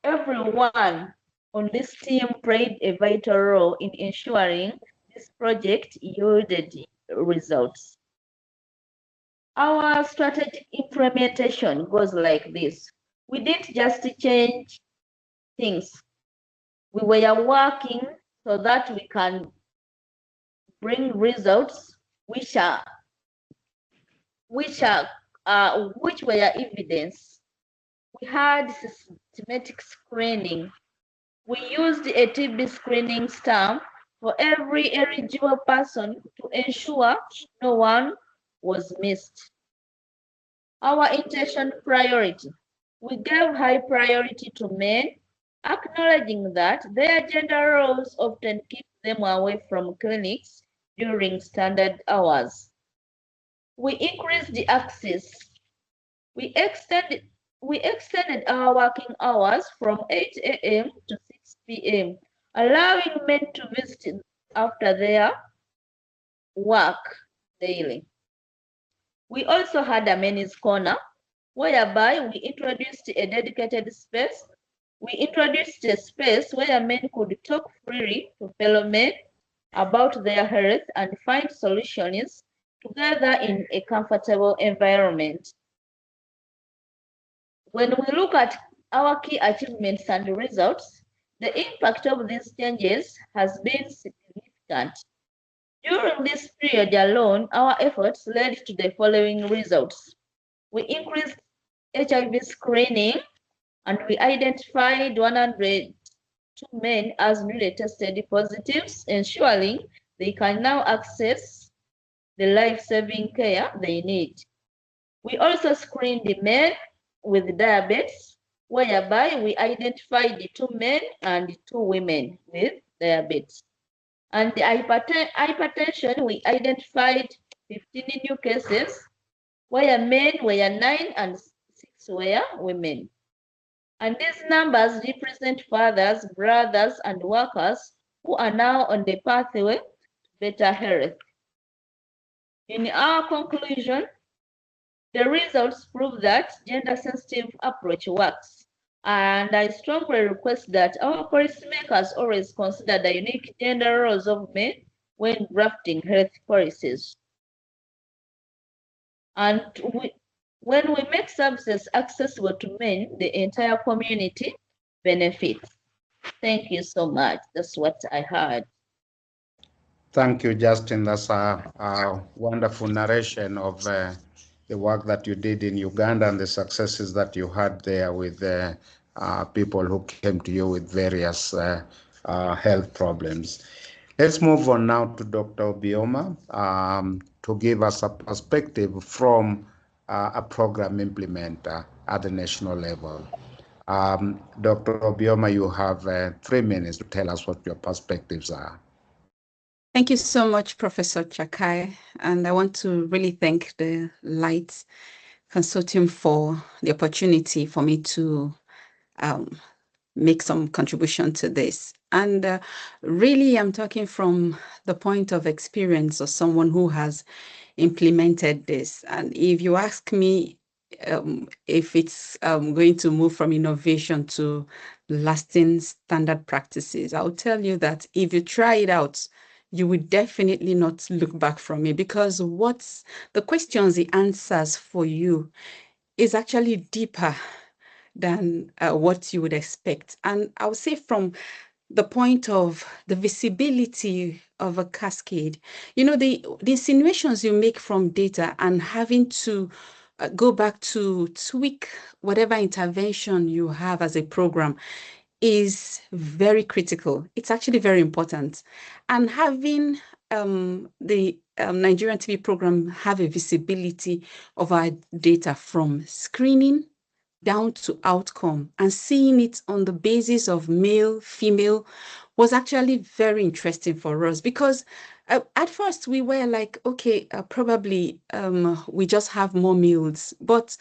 everyone on this team played a vital role in ensuring this project yielded results. Our strategic implementation goes like this. We didn't just change things. We were working so that we can bring results which were evidence. We had systematic screening. We used a TB screening stamp for every eligible person to ensure no one was missed. Our intention priority. We gave high priority to men, acknowledging that their gender roles often keep them away from clinics during standard hours. We increased the access. We extended our working hours from 8 a.m. to 6 p.m., allowing men to visit after their work daily. We also had a men's corner, whereby we introduced a dedicated space. We introduced a space where men could talk freely to fellow men about their health and find solutions together in a comfortable environment. When we look at our key achievements and results, the impact of these changes has been significant. During this period alone, our efforts led to the following results. We increased HIV screening, and we identified 102 men as newly tested positives, ensuring they can now access the life-saving care they need. We also screened the men with diabetes, whereby we identified the 2 men and 2 women with diabetes. And the hypertension, we identified 15 new cases, where men were 9 and 6 were women. And these numbers represent fathers, brothers, and workers who are now on the pathway to better health. In our conclusion, the results prove that gender-sensitive approach works, and I strongly request that our policymakers always consider the unique gender roles of men when drafting health policies. And when we make services accessible to men, the entire community benefits. Thank you so much. That's what I heard. Thank you, Justin. That's a wonderful narration of the work that you did in Uganda and the successes that you had there with people who came to you with various health problems. Let's move on now to Dr. Obioma to give us a perspective from a program implementer at the national level. Dr. Obioma, you have 3 minutes to tell us what your perspectives are. Thank you so much, Professor Chakai. And I want to really thank the Light Consortium for the opportunity for me to make some contribution to this. And really, I'm talking from the point of experience of someone who has implemented this. And if you ask me if it's going to move from innovation to lasting standard practices, I'll tell you that if you try it out, you would definitely not look back from it, because what's the questions, the answers for you is actually deeper than what you would expect. And I would say from the point of the visibility of a cascade, you know, the insinuations you make from data and having to go back to tweak whatever intervention you have as a program is very critical. It's actually very important. And having the Nigerian TB program have a visibility of our data from screening down to outcome and seeing it on the basis of male, female was actually very interesting for us, because at first we were like, okay, probably we just have more males, but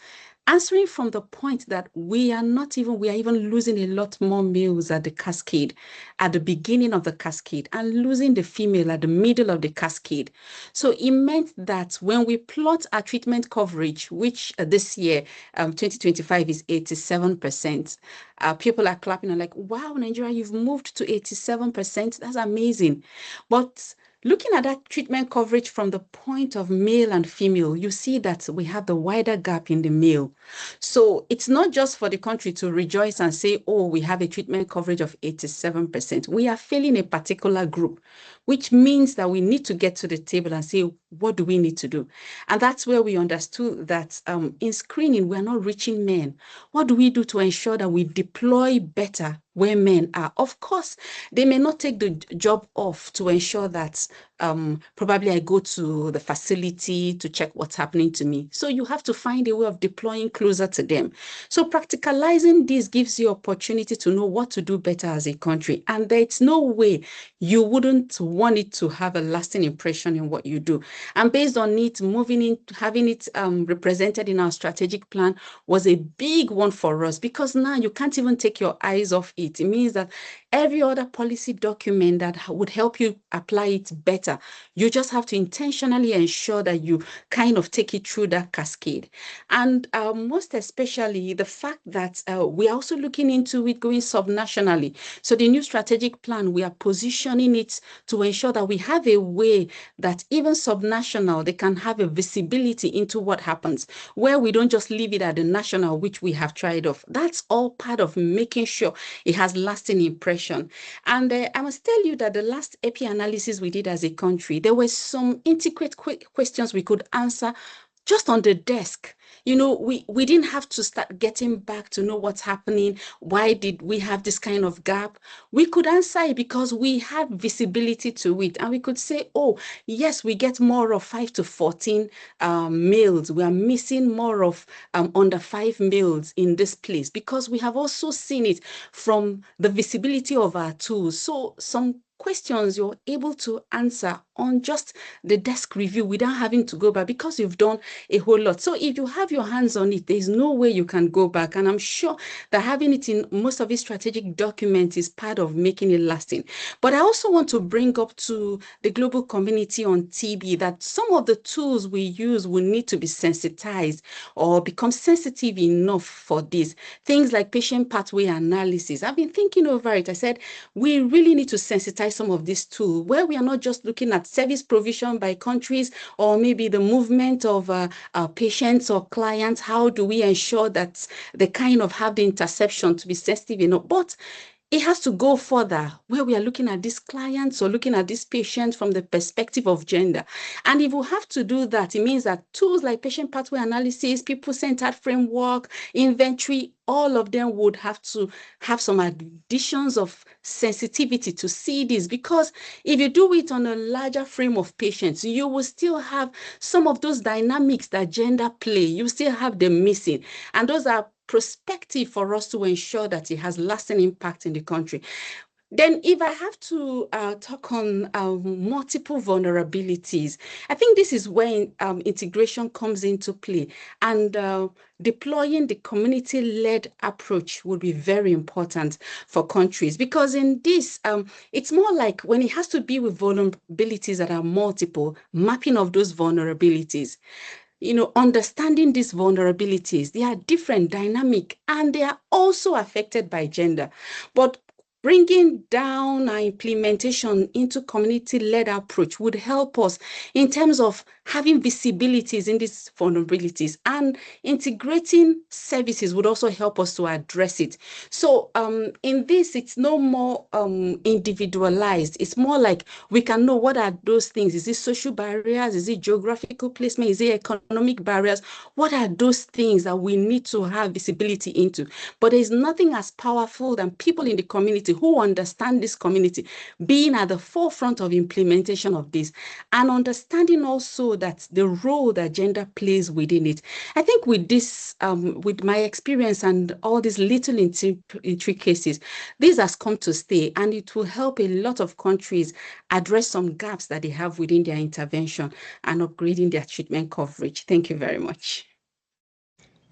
answering from the point that we are even losing a lot more males at the cascade, at the beginning of the cascade, and losing the female at the middle of the cascade. So it meant that when we plot our treatment coverage, which this year, 2025 is 87%, people are clapping and like, wow, Nigeria, you've moved to 87%. That's amazing. But looking at that treatment coverage from the point of male and female, you see that we have the wider gap in the male. So it's not just for the country to rejoice and say, oh, we have a treatment coverage of 87%. We are failing a particular group, which means that we need to get to the table and say, what do we need to do? And that's where we understood that in screening, we're not reaching men. What do we do to ensure that we deploy better where men are? Of course, they may not take the job off to ensure that probably I go to the facility to check what's happening to me. So you have to find a way of deploying closer to them. So practicalizing this gives you opportunity to know what to do better as a country. And there's no way you wouldn't want it to have a lasting impression in what you do. And based on it, moving in, having it represented in our strategic plan was a big one for us, because now you can't even take your eyes off it. It means that every other policy document that would help you apply it better, you just have to intentionally ensure that you kind of take it through that cascade. And most especially the fact that we're also looking into it going subnationally. So the new strategic plan, we are positioning it to ensure that we have a way that even subnational, they can have a visibility into what happens, where we don't just leave it at the national, which we have tried off. That's all part of making sure it has lasting impression. And I must tell you that the last EP analysis we did as a country, there were some intricate questions we could answer just on the desk. You know, we didn't have to start getting back to know what's happening. Why did we have this kind of gap? We could answer it because we had visibility to it. And we could say, oh, yes, we get more of 5 to 14 males. We are missing more of under 5 males in this place, because we have also seen it from the visibility of our tools. So some questions you're able to answer on just the desk review without having to go back because you've done a whole lot. So if you have your hands on it, there's no way you can go back. And I'm sure that having it in most of these strategic documents is part of making it lasting. But I also want to bring up to the global community on TB that some of the tools we use will need to be sensitized or become sensitive enough for this. Things like patient pathway analysis. I've been thinking over it. I said, we really need to sensitize some of these tools where we are not just looking at service provision by countries or maybe the movement of patients or clients. How do we ensure that they kind of have the interception to be sensitive enough? But it has to go further where we are looking at these clients or looking at these patients from the perspective of gender. And if we have to do that, it means that tools like patient pathway analysis, people-centered framework, inventory, all of them would have to have some additions of sensitivity to see this. Because if you do it on a larger frame of patients, you will still have some of those dynamics that gender play. You still have them missing. And those are prospective for us to ensure that it has lasting impact in the country. Then if I have to talk on multiple vulnerabilities, I think this is when integration comes into play, and deploying the community-led approach would be very important for countries, because in this, it's more like when it has to be with vulnerabilities that are multiple, mapping of those vulnerabilities. Understanding these vulnerabilities, they are different, dynamic, and they are also affected by gender. But bringing down our implementation into community-led approach would help us in terms of having visibilities in these vulnerabilities, and integrating services would also help us to address it. So in this, it's no more individualized. It's more like we can know what are those things. Is it social barriers? Is it geographical placement? Is it economic barriers? What are those things that we need to have visibility into? But there's nothing as powerful than people in the community who understand this community being at the forefront of implementation of this, and understanding also that the role that gender plays within it. I think with this, with my experience and all these little intricacies, this has come to stay, and it will help a lot of countries address some gaps that they have within their intervention and upgrading their treatment coverage. Thank you very much.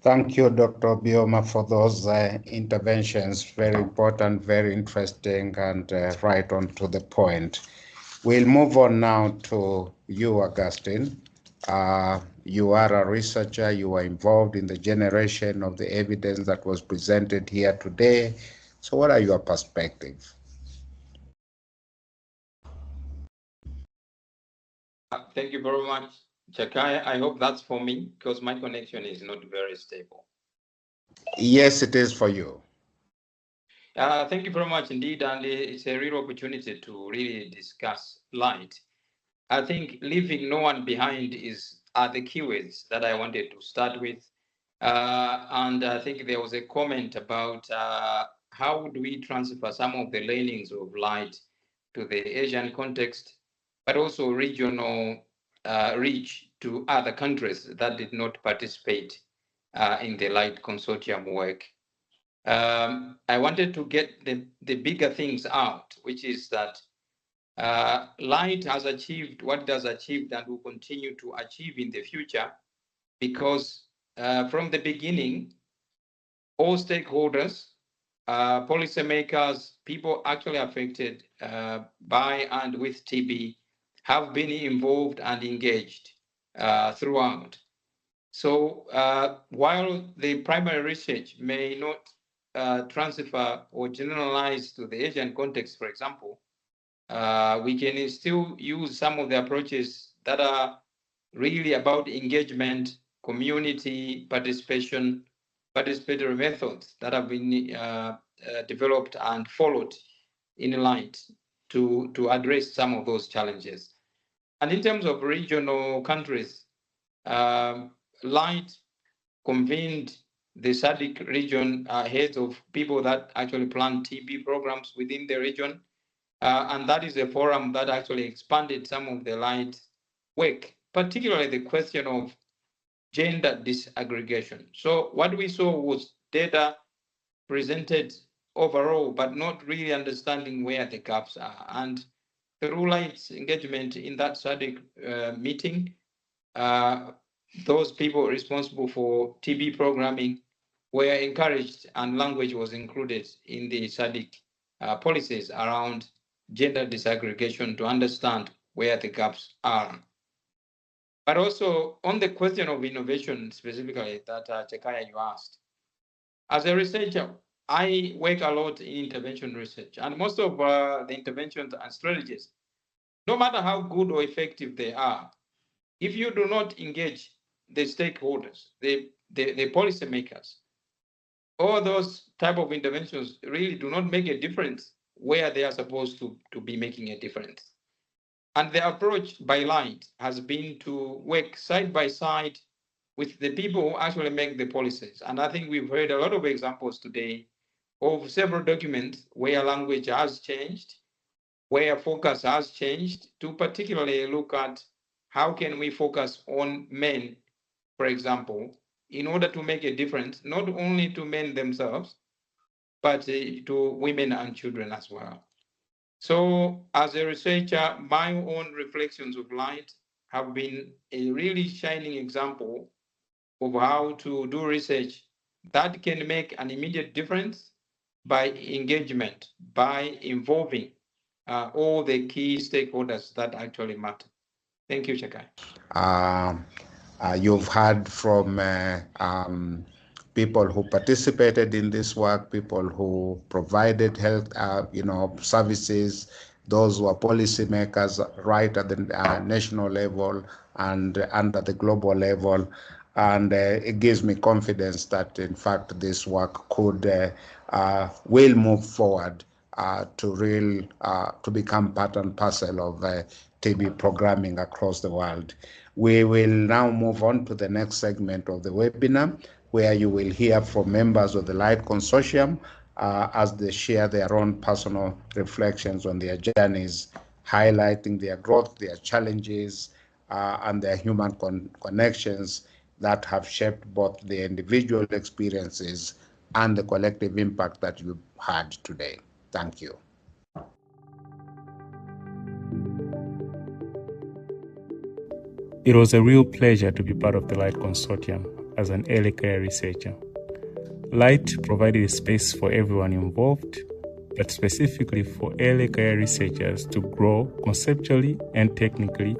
Thank you, Dr. Bioma, for those interventions. Very important, very interesting, and right on to the point. We'll move on now to you, Augustine. You are a researcher. You are involved in the generation of the evidence that was presented here today. So what are your perspectives? Thank you very much, Chakai. I hope that's for me because my connection is not very stable. Yes, it is for you. Thank you very much indeed, and it's a real opportunity to really discuss light. I think leaving no one behind are the keywords that I wanted to start with. And I think there was a comment about how do we transfer some of the learnings of light to the Asian context, but also regional reach to other countries that did not participate in the Light Consortium work. I wanted to get the bigger things out, which is that Light has achieved what it has achieved and will continue to achieve in the future because from the beginning, all stakeholders, policymakers, people actually affected by and with TB have been involved and engaged throughout. So while the primary research may not transfer or generalize to the Asian context, for example, we can still use some of the approaches that are really about engagement, community participation, participatory methods that have been developed and followed in Light to address some of those challenges. And in terms of regional countries, Light convened the SADC region heads of people that actually plan TB programs within the region. And that is a forum that actually expanded some of the Light work, particularly the question of gender disaggregation. So what we saw was data presented overall, but not really understanding where the gaps are. And through Light's engagement in that SADC meeting, those people responsible for TB programming were encouraged, and language was included in the SADC policies around gender disaggregation to understand where the gaps are. But also on the question of innovation specifically that Chekaya, you asked. As a researcher, I work a lot in intervention research, and most of the interventions and strategies, no matter how good or effective they are, if you do not engage the stakeholders, the policymakers, all those type of interventions really do not make a difference where they are supposed to be making a difference. And the approach by Light has been to work side by side with the people who actually make the policies. And I think we've heard a lot of examples today of several documents where language has changed, where focus has changed, to particularly look at how can we focus on men, for example, in order to make a difference, not only to men themselves, but to women and children as well. So as a researcher, my own reflections of Light have been a really shining example of how to do research that can make an immediate difference by engagement, by involving all the key stakeholders that actually matter. Thank you, Chakai. You've heard from people who participated in this work, people who provided health, services, those who are policymakers right at the national level and at the global level. And it gives me confidence that, in fact, this work will move forward to become part and parcel of TB programming across the world. We will now move on to the next segment of the webinar, where you will hear from members of the Light Consortium as they share their own personal reflections on their journeys, highlighting their growth, their challenges, and their human connections that have shaped both the individual experiences and the collective impact that you had today. Thank you. It was a real pleasure to be part of the Light Consortium as an early career researcher. Light provided a space for everyone involved, but specifically for early career researchers to grow conceptually and technically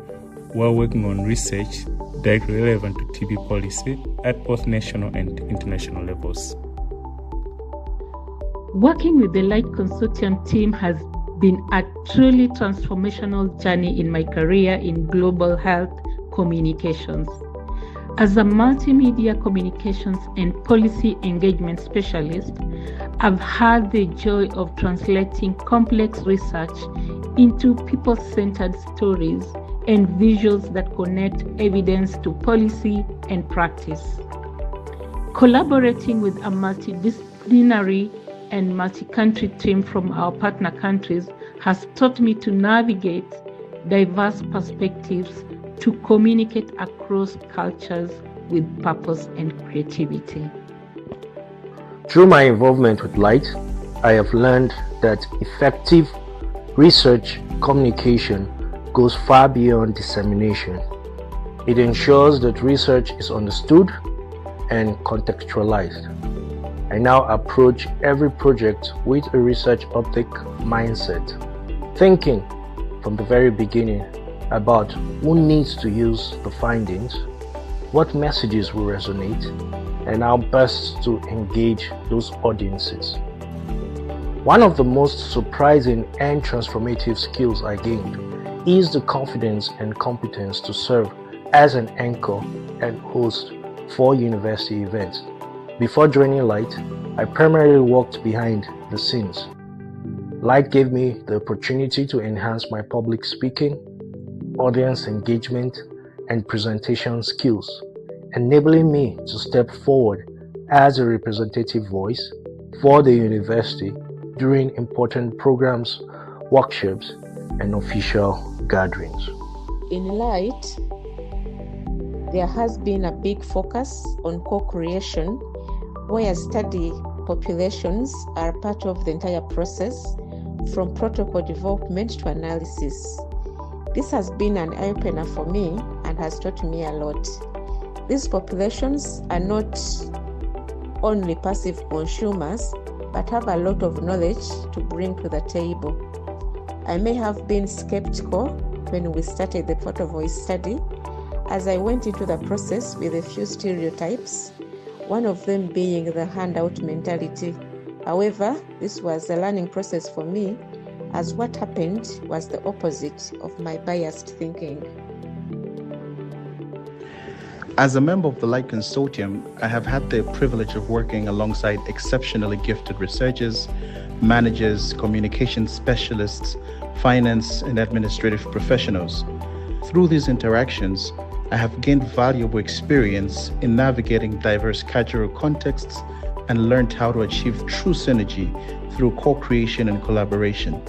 while working on research directly relevant to TB policy at both national and international levels. Working with the Light Consortium team has been a truly transformational journey in my career in global health communications. As a multimedia communications and policy engagement specialist, I've had the joy of translating complex research into people-centered stories and visuals that connect evidence to policy and practice. Collaborating with a multidisciplinary and multi-country team from our partner countries has taught me to navigate diverse perspectives to communicate across cultures with purpose and creativity. Through my involvement with Light, I have learned that effective research communication goes far beyond dissemination. It ensures that research is understood and contextualized. I now approach every project with a research optic mindset, thinking from the very beginning about who needs to use the findings, what messages will resonate, and how best to engage those audiences. One of the most surprising and transformative skills I gained is the confidence and competence to serve as an anchor and host for university events. Before joining Light, I primarily worked behind the scenes. Light gave me the opportunity to enhance my public speaking, audience engagement, and presentation skills, enabling me to step forward as a representative voice for the university during important programs, workshops, and official gatherings. In Light, there has been a big focus on co-creation, where study populations are part of the entire process, from protocol development to analysis. This has been an eye-opener for me and has taught me a lot. These populations are not only passive consumers, but have a lot of knowledge to bring to the table. I may have been skeptical when we started the photo voice study, as I went into the process with a few stereotypes, one of them being the handout mentality. However, this was a learning process for me, as what happened was the opposite of my biased thinking. As a member of the Light Consortium, I have had the privilege of working alongside exceptionally gifted researchers, managers, communication specialists, finance and administrative professionals. Through these interactions, I have gained valuable experience in navigating diverse cultural contexts and learned how to achieve true synergy through co-creation and collaboration.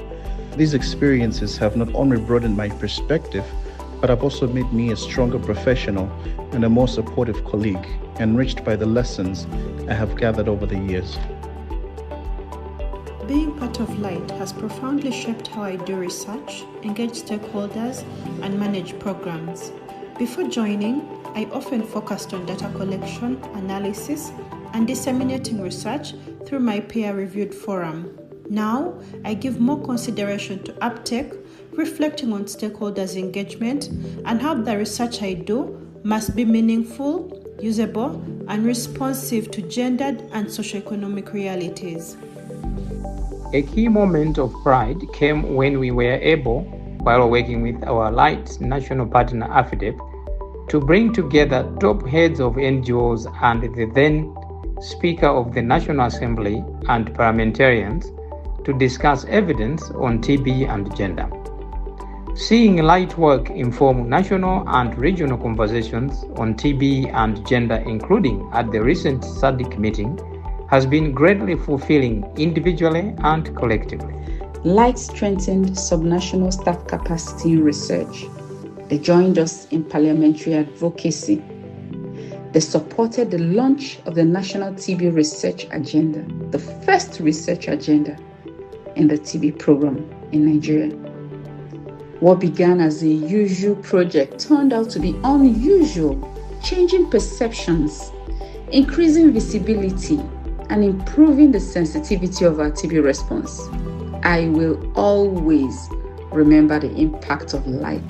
These experiences have not only broadened my perspective, but have also made me a stronger professional and a more supportive colleague, enriched by the lessons I have gathered over the years. Being part of Light has profoundly shaped how I do research, engage stakeholders, and manage programs. Before joining, I often focused on data collection, analysis, and disseminating research through my peer-reviewed forum. Now, I give more consideration to uptake, reflecting on stakeholders' engagement, and how the research I do must be meaningful, usable, and responsive to gendered and socioeconomic realities. A key moment of pride came when we were able, while working with our Light national partner AFIDEP, to bring together top heads of NGOs and the then Speaker of the National Assembly and parliamentarians to discuss evidence on TB and gender. Seeing Light work inform national and regional conversations on TB and gender, including at the recent SADC meeting, has been greatly fulfilling individually and collectively. Light strengthened subnational staff capacity in research. They joined us in parliamentary advocacy. They supported the launch of the National TB Research Agenda, the first research agenda in the TB program in Nigeria. What began as a usual project turned out to be unusual, changing perceptions, increasing visibility, and improving the sensitivity of our TB response. I will always remember the impact of Light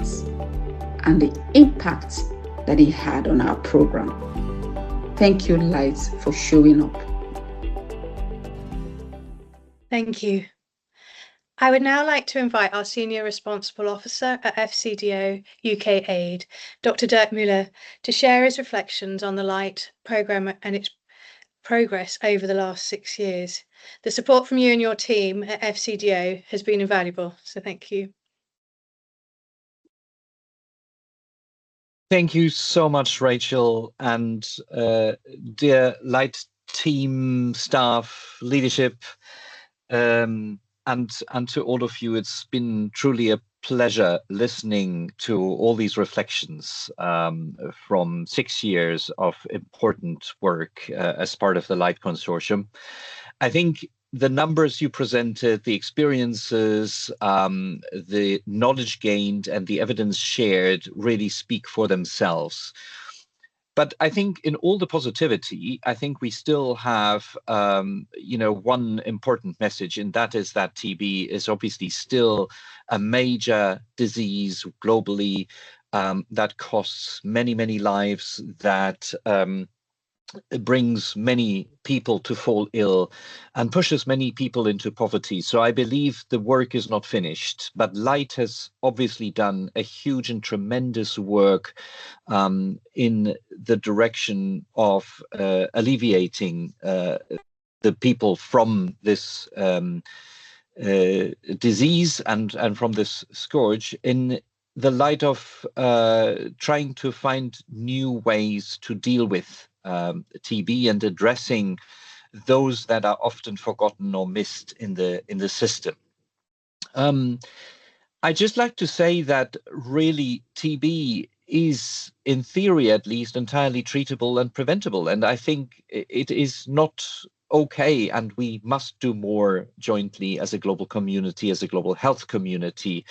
and the impact that it had on our program. Thank you, Light, for showing up. Thank you. I would now like to invite our Senior Responsible Officer at FCDO UK Aid, Dr. Dirk Müller, to share his reflections on the Light programme and its progress over the last 6 years. The support from you and your team at FCDO has been invaluable, so thank you. Thank you so much, Rachel, and dear Light team, staff, leadership, and to all of you. It's been truly a pleasure listening to all these reflections from 6 years of important work as part of the Light Consortium. I think the numbers you presented, the experiences, the knowledge gained, and the evidence shared really speak for themselves. But I think in all the positivity, I think we still have, one important message, and that is that TB is obviously still a major disease globally that costs many, many lives, that it brings many people to fall ill and pushes many people into poverty. So I believe the work is not finished, but Light has obviously done a huge and tremendous work in the direction of alleviating the people from this disease and from this scourge, in the light of trying to find new ways to deal with TB and addressing those that are often forgotten or missed in the system. I just like to say that really TB is, in theory at least, entirely treatable and preventable, and I think it is not okay, and we must do more jointly as a global community, as a global health community,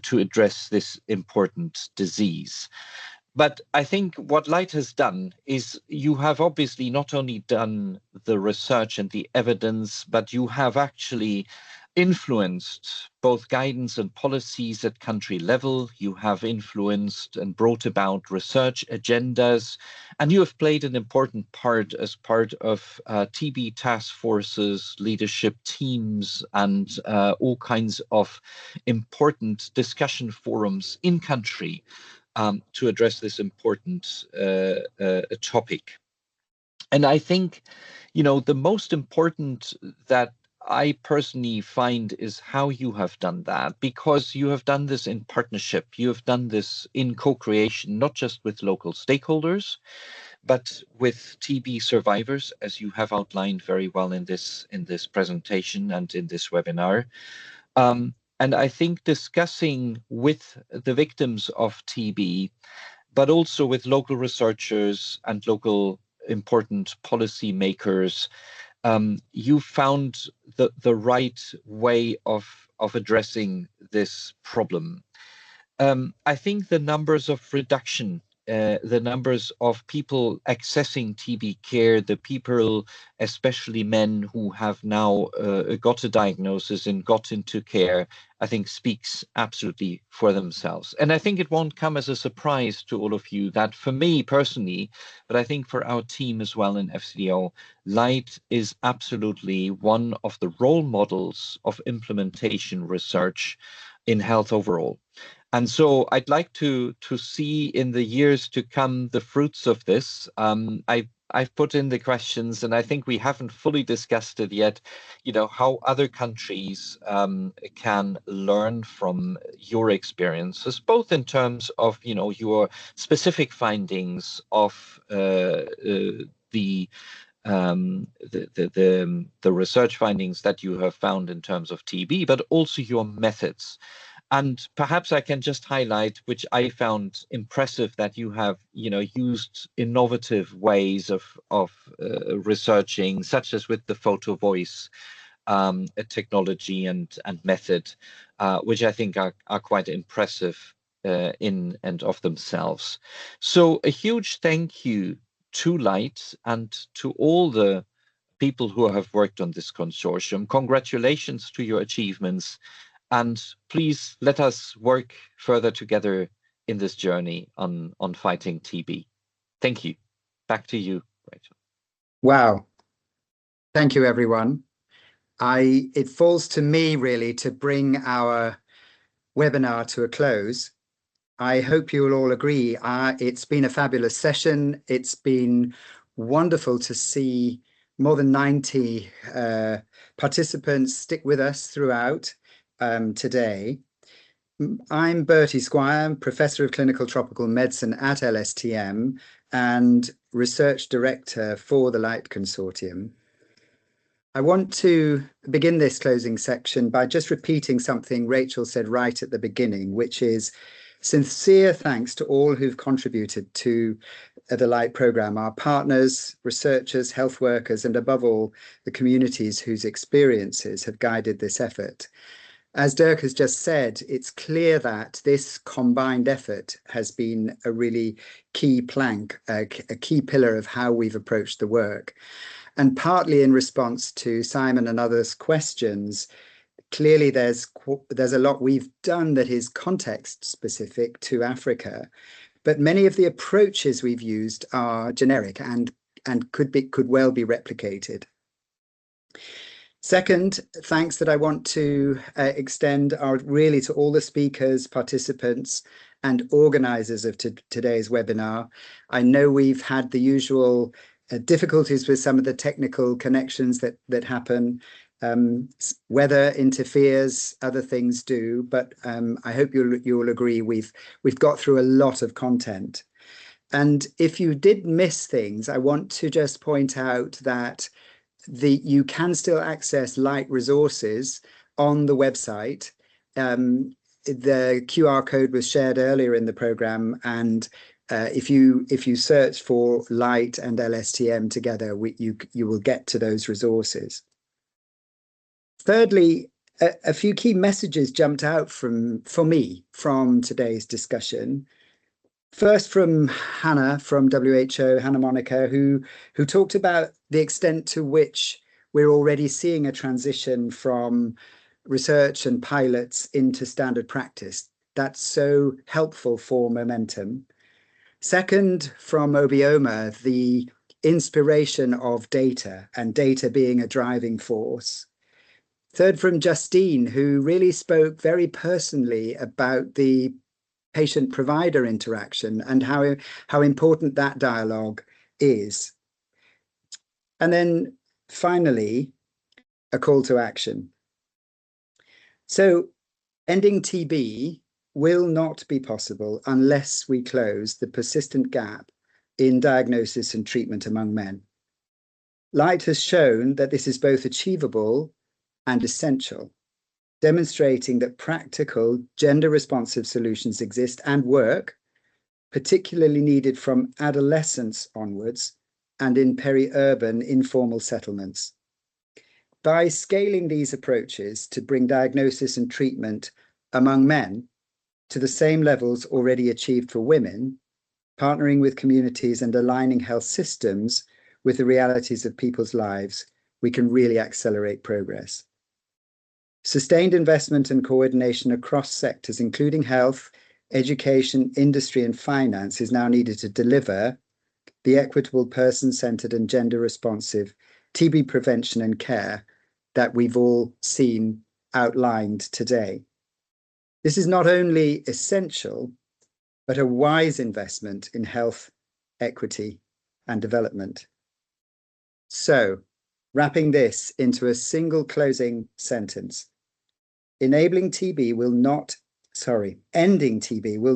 to address this important disease. But I think what Light has done is you have obviously not only done the research and the evidence, but you have actually influenced both guidance and policies at country level. You have influenced and brought about research agendas, and you have played an important part as part of TB task forces, leadership teams, and all kinds of important discussion forums in country to address this important topic. And I think, the most important that I personally find is how you have done that, because you have done this in partnership. You have done this in co-creation, not just with local stakeholders, but with TB survivors, as you have outlined very well in this presentation and in this webinar. And I think discussing with the victims of TB, but also with local researchers and local important policy makers, you found the right way of addressing this problem. I think the numbers of reduction, the numbers of people accessing TB care, the people, especially men who have now got a diagnosis and got into care, I think speaks absolutely for themselves. And I think it won't come as a surprise to all of you that for me personally, but I think for our team as well in FCDO, Light is absolutely one of the role models of implementation research in health overall. And so I'd like to see in the years to come the fruits of this. I've put in the questions, and I think we haven't fully discussed it yet, how other countries can learn from your experiences, both in terms of, your specific findings of the research findings that you have found in terms of TB, but also your methods. And perhaps I can just highlight, which I found impressive, that you have, used innovative ways of researching, such as with the photo voice technology and method, which I think are quite impressive in and of themselves. So a huge thank you to Light and to all the people who have worked on this consortium. Congratulations to your achievements. And please let us work further together in this journey on fighting TB. Thank you. Back to you, Rachel. Wow. Thank you, everyone. It falls to me really to bring our webinar to a close. I hope you'll all agree. It's been a fabulous session. It's been wonderful to see more than 90 participants stick with us throughout today. I'm Bertie Squire, Professor of Clinical Tropical Medicine at LSTM and Research Director for the Light Consortium. I want to begin this closing section by just repeating something Rachel said right at the beginning, which is sincere thanks to all who've contributed to the Light programme, our partners, researchers, health workers, and above all, the communities whose experiences have guided this effort. As Dirk has just said, it's clear that this combined effort has been a really key plank, a key pillar of how we've approached the work. And partly in response to Simon and others' questions, clearly there's a lot we've done that is context specific to Africa, but many of the approaches we've used are generic and could well be replicated. Second, thanks that I want to extend are really to all the speakers, participants, and organisers of today's webinar. I know we've had the usual difficulties with some of the technical connections that happen. Weather interferes, other things do, but I hope you'll agree we've got through a lot of content. And if you did miss things, I want to just point out that you can still access Light resources on the website. The QR code was shared earlier in the programme, and If you search for light and LSTM together, you will get to those resources. Thirdly, a few key messages jumped out for me from today's discussion. First, from Hannah from WHO, Hannah Monica, who talked about the extent to which we're already seeing a transition from research and pilots into standard practice. That's so helpful for momentum. Second, from Obioma, the inspiration of data and data being a driving force. Third, from Justine, who really spoke very personally about the patient-provider interaction and how important that dialogue is. And then finally, a call to action. So ending TB will not be possible unless we close the persistent gap in diagnosis and treatment among men. Light has shown that this is both achievable and essential, demonstrating that practical gender-responsive solutions exist and work, particularly needed from adolescence onwards and in peri-urban informal settlements. By scaling these approaches to bring diagnosis and treatment among men to the same levels already achieved for women, partnering with communities and aligning health systems with the realities of people's lives, we can really accelerate progress. Sustained investment and coordination across sectors, including health, education, industry, and finance, is now needed to deliver the equitable, person-centered, and gender-responsive TB prevention and care that we've all seen outlined today. This is not only essential, but a wise investment in health, equity, and development. So, wrapping this into a single closing sentence, ending TB will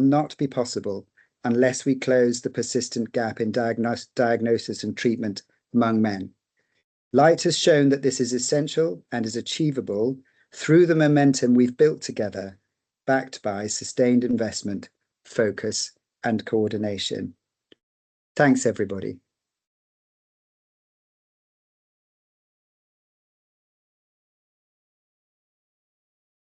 not be possible unless we close the persistent gap in diagnosis and treatment among men. Light has shown that this is essential and is achievable through the momentum we've built together, backed by sustained investment, focus, and coordination. Thanks, everybody.